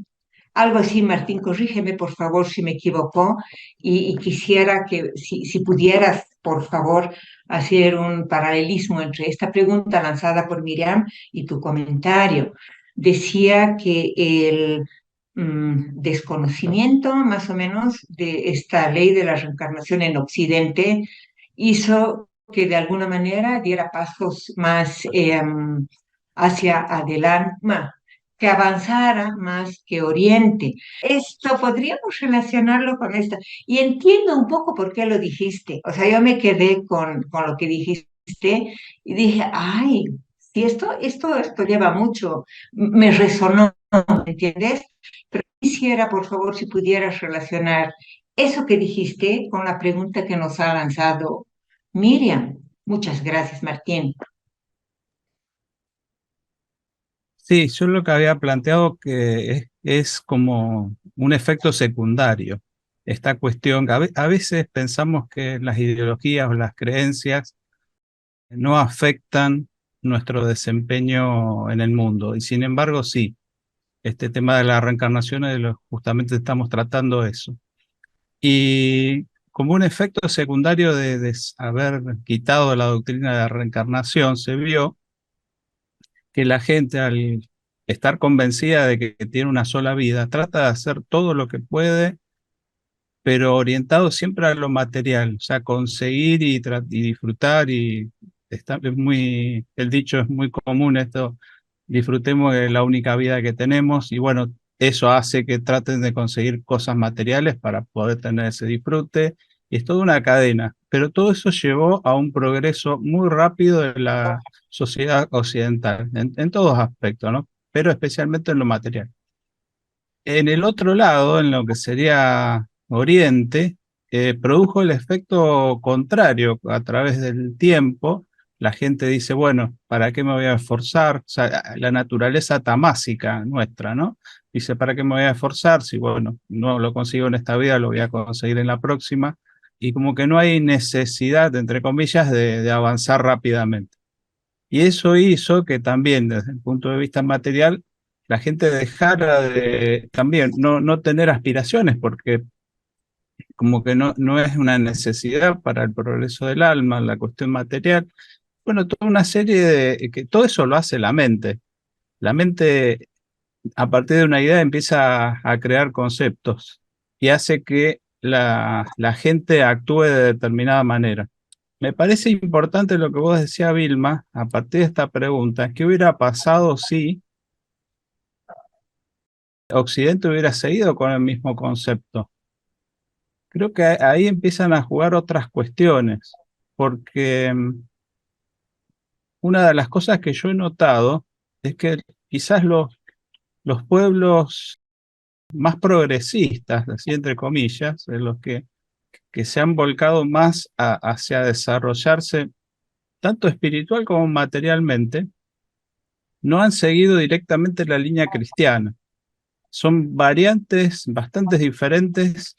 algo así, Martín, corrígeme por favor si me equivoco, y quisiera que si pudieras, por favor, hacer un paralelismo entre esta pregunta lanzada por Miriam y tu comentario. Decía que el desconocimiento, más o menos, de esta ley de la reencarnación en Occidente hizo que de alguna manera diera pasos más hacia adelante, que avanzara más que Oriente. Esto podríamos relacionarlo con esto. Y entiendo un poco por qué lo dijiste. O sea, yo me quedé con lo que dijiste y dije, ay, si esto lleva mucho, me resonó, ¿entiendes? Pero quisiera, por favor, si pudieras relacionar eso que dijiste con la pregunta que nos ha lanzado Miriam. Muchas gracias, Martín. Sí, yo lo que había planteado que es como un efecto secundario. Esta cuestión, a veces pensamos que las ideologías o las creencias no afectan nuestro desempeño en el mundo, y sin embargo sí. Este tema de la reencarnación justamente estamos tratando eso. Y como un efecto secundario de haber quitado la doctrina de la reencarnación, se vio que la gente, al estar convencida de que tiene una sola vida, trata de hacer todo lo que puede, pero orientado siempre a lo material, o sea, conseguir y disfrutar. Y el dicho es muy común esto: disfrutemos de la única vida que tenemos. Y bueno, eso hace que traten de conseguir cosas materiales para poder tener ese disfrute, y es toda una cadena. Pero todo eso llevó a un progreso muy rápido de la sociedad occidental, en todos aspectos, ¿no? Pero especialmente en lo material. En el otro lado, en lo que sería Oriente, produjo el efecto contrario a través del tiempo. La gente dice, bueno, ¿para qué me voy a esforzar? O sea, la naturaleza tamásica nuestra, ¿no? Dice, ¿para qué me voy a esforzar? Si, bueno, no lo consigo en esta vida, lo voy a conseguir en la próxima. Y como que no hay necesidad, entre comillas, de avanzar rápidamente. Y eso hizo que también, desde el punto de vista material, la gente dejara de también no tener aspiraciones, porque como que no es una necesidad para el progreso del alma, la cuestión material. Bueno, toda una serie que todo eso lo hace la mente. La mente, a partir de una idea, empieza a crear conceptos y hace que la gente actúe de determinada manera. Me parece importante lo que vos decías, Vilma, a partir de esta pregunta: ¿qué hubiera pasado si Occidente hubiera seguido con el mismo concepto? Creo que ahí empiezan a jugar otras cuestiones, porque una de las cosas que yo he notado es que quizás los pueblos más progresistas, así entre comillas, de los que se han volcado más hacia desarrollarse tanto espiritual como materialmente, no han seguido directamente la línea cristiana. Son variantes bastante diferentes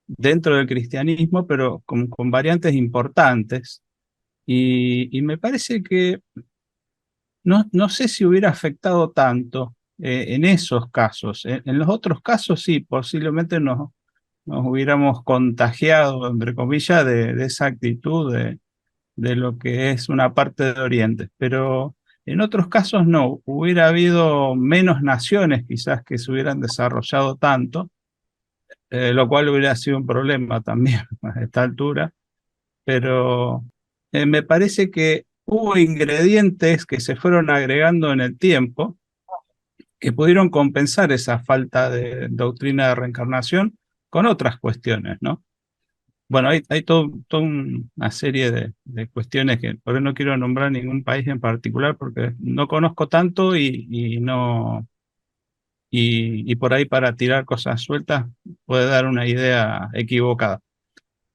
dentro del cristianismo, pero con variantes importantes. Y me parece que no sé si hubiera afectado tanto en esos casos. En los otros casos sí, posiblemente nos hubiéramos contagiado, entre comillas, de esa actitud de lo que es una parte de Oriente. Pero en otros casos no, hubiera habido menos naciones quizás que se hubieran desarrollado tanto, lo cual hubiera sido un problema también a esta altura. Pero me parece que hubo ingredientes que se fueron agregando en el tiempo que pudieron compensar esa falta de doctrina de reencarnación con otras cuestiones, ¿no? Bueno, hay toda una serie de cuestiones que por ahí no quiero nombrar ningún país en particular porque no conozco tanto y por ahí, para tirar cosas sueltas, puede dar una idea equivocada.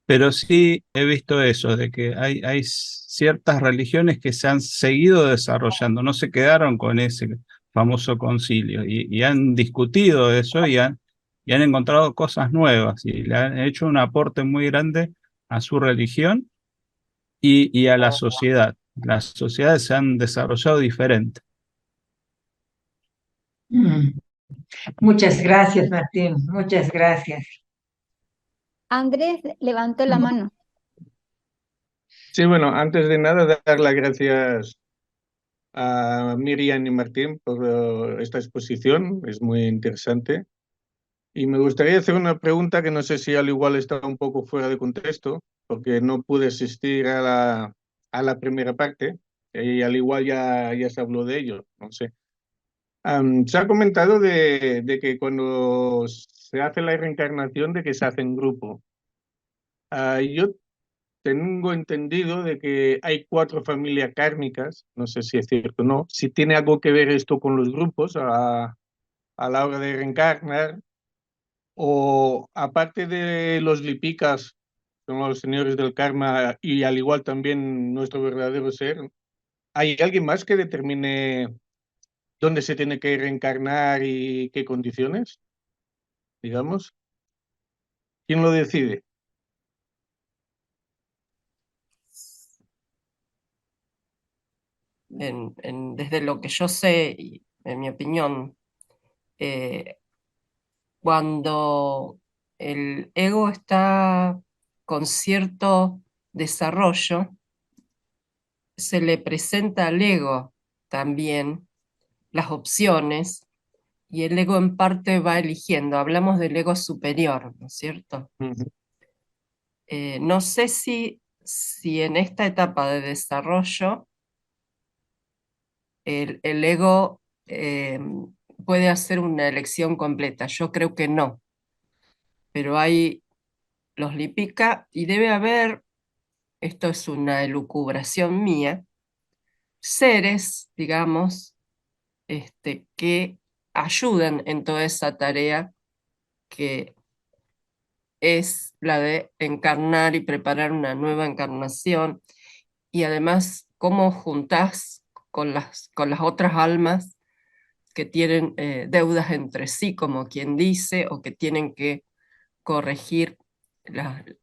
Pero sí he visto eso, de que hay ciertas religiones que se han seguido desarrollando, no se quedaron con ese famoso concilio, y han discutido eso y han y han encontrado cosas nuevas y le han hecho un aporte muy grande a su religión y a la sociedad. Las sociedades se han desarrollado diferente. Mm. Muchas gracias, Martín. Muchas gracias. Andrés levantó la mano. Sí, bueno, antes de nada, dar las gracias a Miriam y Martín por esta exposición, es muy interesante. Y me gustaría hacer una pregunta que no sé si al igual está un poco fuera de contexto, porque no pude asistir a la primera parte, y al igual ya se habló de ello, no sé. Se ha comentado de que cuando se hace la reencarnación, de que se hace en grupo. Yo tengo entendido de que hay 4 familias kármicas, no sé si es cierto o no, si tiene algo que ver esto con los grupos a la hora de reencarnar, o aparte de los lipicas, son los señores del karma, y al igual también nuestro verdadero ser, ¿hay alguien más que determine dónde se tiene que reencarnar y qué condiciones, digamos? ¿Quién lo decide? Desde lo que yo sé, y en mi opinión, cuando el ego está con cierto desarrollo, se le presenta al ego también las opciones y el ego en parte va eligiendo. Hablamos del ego superior, ¿no es cierto? No sé si en esta etapa de desarrollo el ego puede hacer una elección completa. Yo creo que no, pero hay los lipica y debe haber, esto es una elucubración mía, seres, digamos, que ayuden en toda esa tarea que es la de encarnar y preparar una nueva encarnación, y además cómo juntás con las otras almas que tienen deudas entre sí, como quien dice, o que tienen que corregir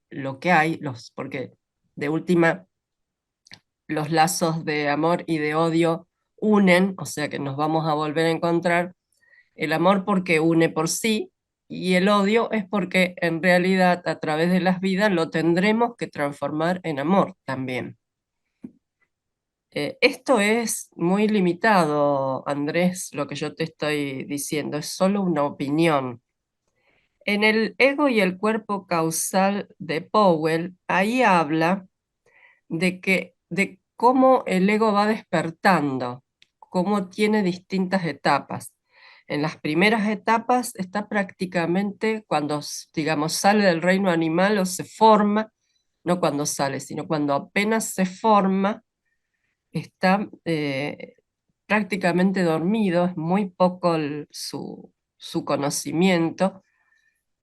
lo que hay, porque de última los lazos de amor y de odio unen, o sea que nos vamos a volver a encontrar. El amor porque une por sí, y el odio es porque en realidad a través de las vidas lo tendremos que transformar en amor también. Esto es muy limitado, Andrés, lo que yo te estoy diciendo, es solo una opinión. En el ego y el cuerpo causal de Powell, ahí habla de cómo el ego va despertando, cómo tiene distintas etapas. En las primeras etapas está prácticamente cuando, digamos, sale del reino animal o se forma, no cuando sale, sino cuando apenas se forma, está prácticamente dormido, es muy poco su conocimiento.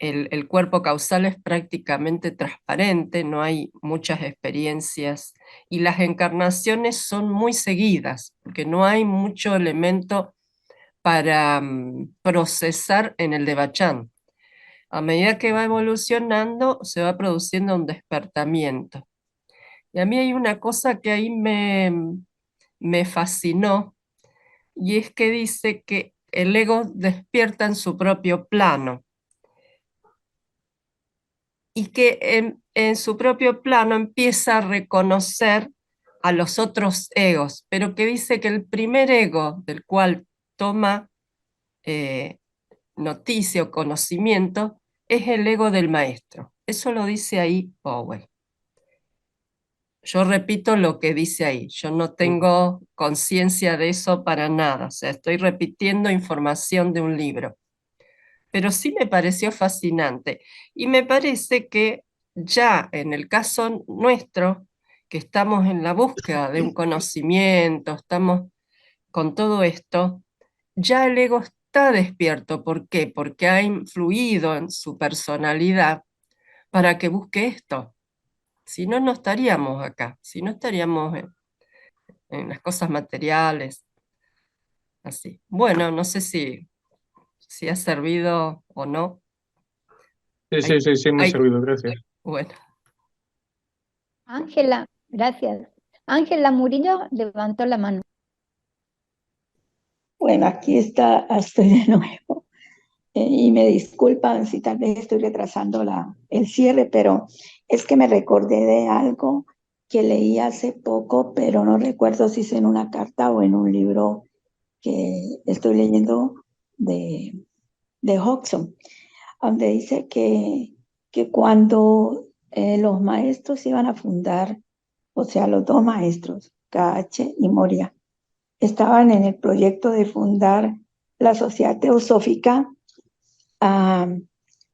El cuerpo causal es prácticamente transparente, no hay muchas experiencias y las encarnaciones son muy seguidas, porque no hay mucho elemento para procesar en el Devachan. A medida que va evolucionando, se va produciendo un despertamiento. Y a mí hay una cosa que ahí me fascinó, y es que dice que el ego despierta en su propio plano, y que en su propio plano empieza a reconocer a los otros egos, pero que dice que el primer ego del cual toma noticia o conocimiento es el ego del maestro. Eso lo dice ahí Powell. Yo repito lo que dice ahí, yo no tengo conciencia de eso para nada, o sea, estoy repitiendo información de un libro. Pero sí me pareció fascinante y me parece que ya en el caso nuestro, que estamos en la búsqueda de un conocimiento, estamos con todo esto, ya el ego está despierto. ¿Por qué? Porque ha influido en su personalidad para que busque esto. Si no, no estaríamos acá, si no estaríamos en las cosas materiales, así. Bueno, no sé si ha servido o no. Sí, me ha Ay, servido, gracias. bueno. Ángela, gracias. Ángela Murillo levantó la mano. Bueno, aquí estoy de nuevo. Y me disculpan si tal vez estoy retrasando el cierre, pero es que me recordé de algo que leí hace poco, pero no recuerdo si es en una carta o en un libro que estoy leyendo de Hodgson, donde dice que cuando los maestros iban a fundar, o sea, los dos maestros, KH y Moria, estaban en el proyecto de fundar la Sociedad Teosófica.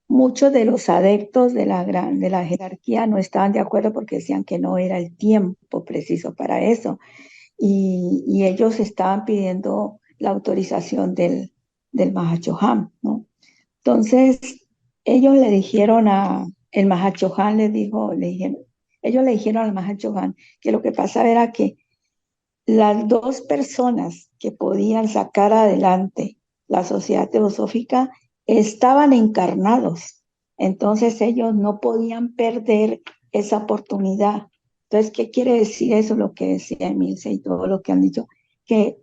Muchos de los adeptos de la jerarquía no estaban de acuerdo porque decían que no era el tiempo preciso para eso. Y ellos estaban pidiendo la autorización del Mahachohan, ¿no? Entonces, ellos le dijeron el Mahachohan ellos le dijeron al Mahachohan que lo que pasaba era que las dos personas que podían sacar adelante la sociedad teosófica estaban encarnados. Entonces ellos no podían perder esa oportunidad. Entonces, ¿qué quiere decir eso? Lo que decía Emilce y todo lo que han dicho, que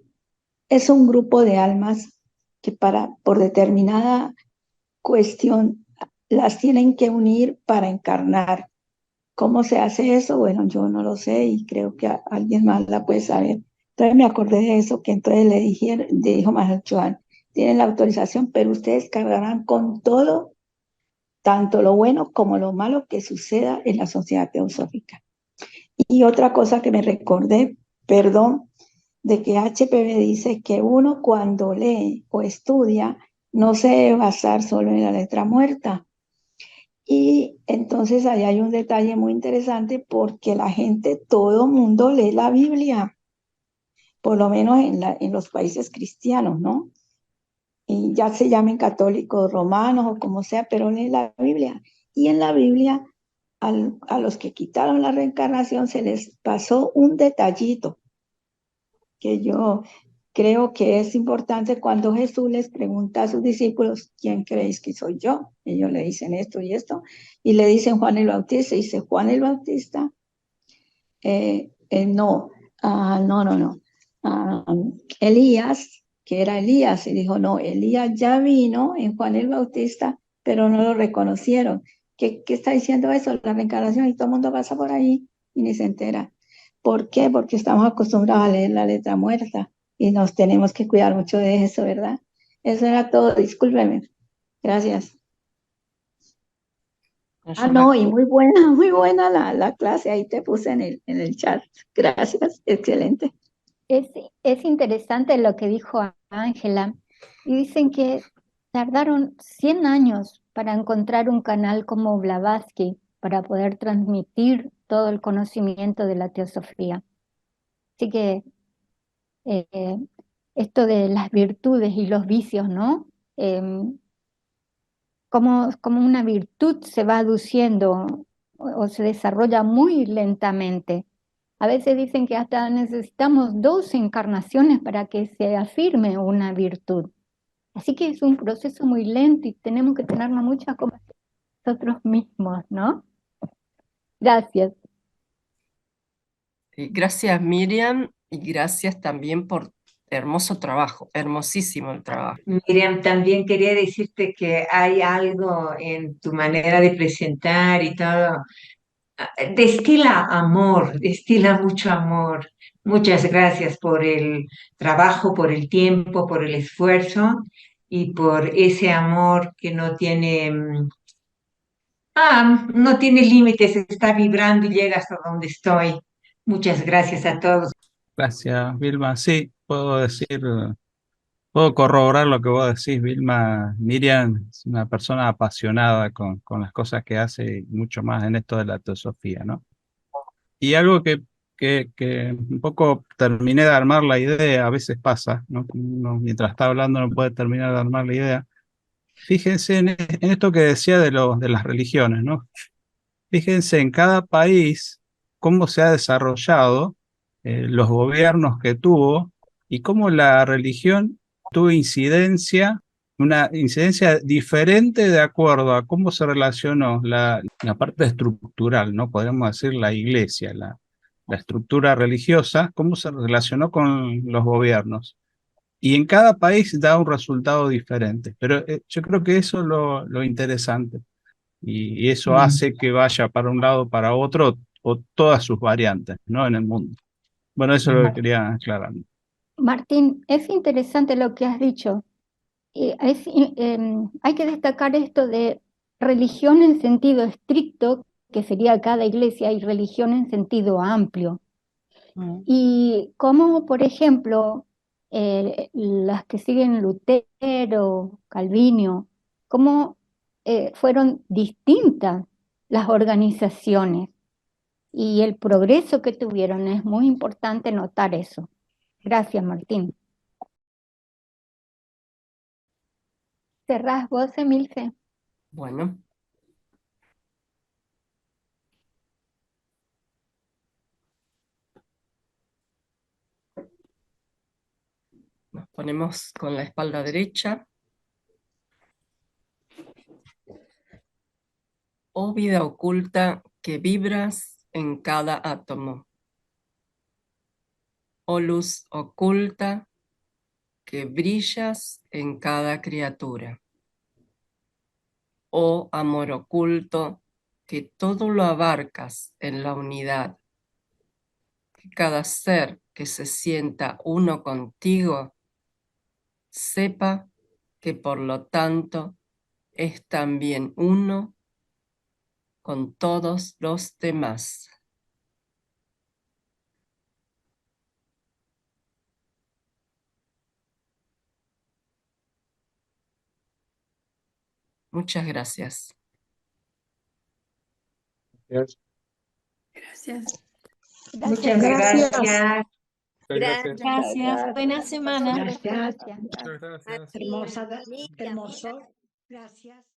es un grupo de almas que por determinada cuestión las tienen que unir para encarnar. ¿Cómo se hace eso? Bueno, yo no lo sé y creo que alguien más la puede saber. Entonces me acordé de eso, que entonces dijo Mahachohan, tienen la autorización, pero ustedes cargarán con todo, tanto lo bueno como lo malo que suceda en la sociedad teosófica. Y otra cosa que me recordé, perdón, de que HPV dice que uno cuando lee o estudia no se debe basar solo en la letra muerta. Y entonces ahí hay un detalle muy interesante porque la gente, todo mundo lee la Biblia, por lo menos en los países cristianos, ¿no? Y ya se llamen católicos, romanos o como sea, pero lee la Biblia. Y en la Biblia, a los que quitaron la reencarnación se les pasó un detallito que yo creo que es importante cuando Jesús les pregunta a sus discípulos, ¿quién creéis que soy yo? Ellos le dicen esto y esto, y le dicen Juan el Bautista, y dice Juan el Bautista, no, no, Elías, que era Elías, y dijo, no, Elías ya vino en Juan el Bautista, pero no lo reconocieron. ¿Qué está diciendo eso? La reencarnación, y todo el mundo pasa por ahí y ni se entera. ¿Por qué? Porque estamos acostumbrados a leer la letra muerta y nos tenemos que cuidar mucho de eso, ¿verdad? Eso era todo, discúlpeme. Gracias. No, y muy buena la clase, ahí te puse en el chat. Gracias, excelente. Es interesante lo que dijo Ángela, y dicen que tardaron 100 años para encontrar un canal como Blavatsky para poder transmitir todo el conocimiento de la teosofía. Así que esto de las virtudes y los vicios, ¿no? Como una virtud se va aduciendo o se desarrolla muy lentamente. A veces dicen que hasta necesitamos 2 encarnaciones para que se afirme una virtud. Así que es un proceso muy lento y tenemos que tenernos mucha compasión nosotros mismos, ¿no? Gracias. Gracias, Miriam, y gracias también por hermoso trabajo, hermosísimo el trabajo. Miriam, también quería decirte que hay algo en tu manera de presentar y todo. Destila amor, destila mucho amor. Muchas gracias por el trabajo, por el tiempo, por el esfuerzo y por ese amor que no tiene límites, está vibrando y llega hasta donde estoy. Muchas gracias a todos. Gracias, Vilma. Sí, puedo corroborar lo que vos decís, Vilma. Miriam es una persona apasionada con las cosas que hace y mucho más en esto de la teosofía, ¿no? Y algo que un poco terminé de armar la idea, a veces pasa, ¿no? Uno, mientras está hablando no puede terminar de armar la idea. Fíjense en esto que decía de las religiones, ¿no? Fíjense en cada país cómo se ha desarrollado, los gobiernos que tuvo y cómo la religión tuvo incidencia una incidencia diferente de acuerdo a cómo se relacionó la parte estructural, ¿no? Podríamos decir la iglesia, la estructura religiosa, cómo se relacionó con los gobiernos. Y en cada país da un resultado diferente, pero yo creo que eso es lo interesante. Y eso hace que vaya para un lado, para otro, o todas sus variantes, ¿no? En el mundo. Bueno, eso es lo que quería aclarar. Martín, es interesante lo que has dicho. Hay que destacar esto de religión en sentido estricto, que sería cada iglesia, y religión en sentido amplio. Y como, por ejemplo, las que siguen Lutero, Calvino, cómo fueron distintas las organizaciones y el progreso que tuvieron. Es muy importante notar eso. Gracias, Martín. ¿Cerrás vos, Emilce? Bueno. Nos ponemos con la espalda derecha. Oh vida oculta que vibras en cada átomo. Oh luz oculta que brillas en cada criatura. Oh amor oculto que todo lo abarcas en la unidad. Que cada ser que se sienta uno contigo sepa que por lo tanto es también uno con todos los demás. Muchas gracias. Gracias. Gracias. Muchas gracias. Gracias. Buena semana. Gracias. Gracias. Hermoso. Gracias.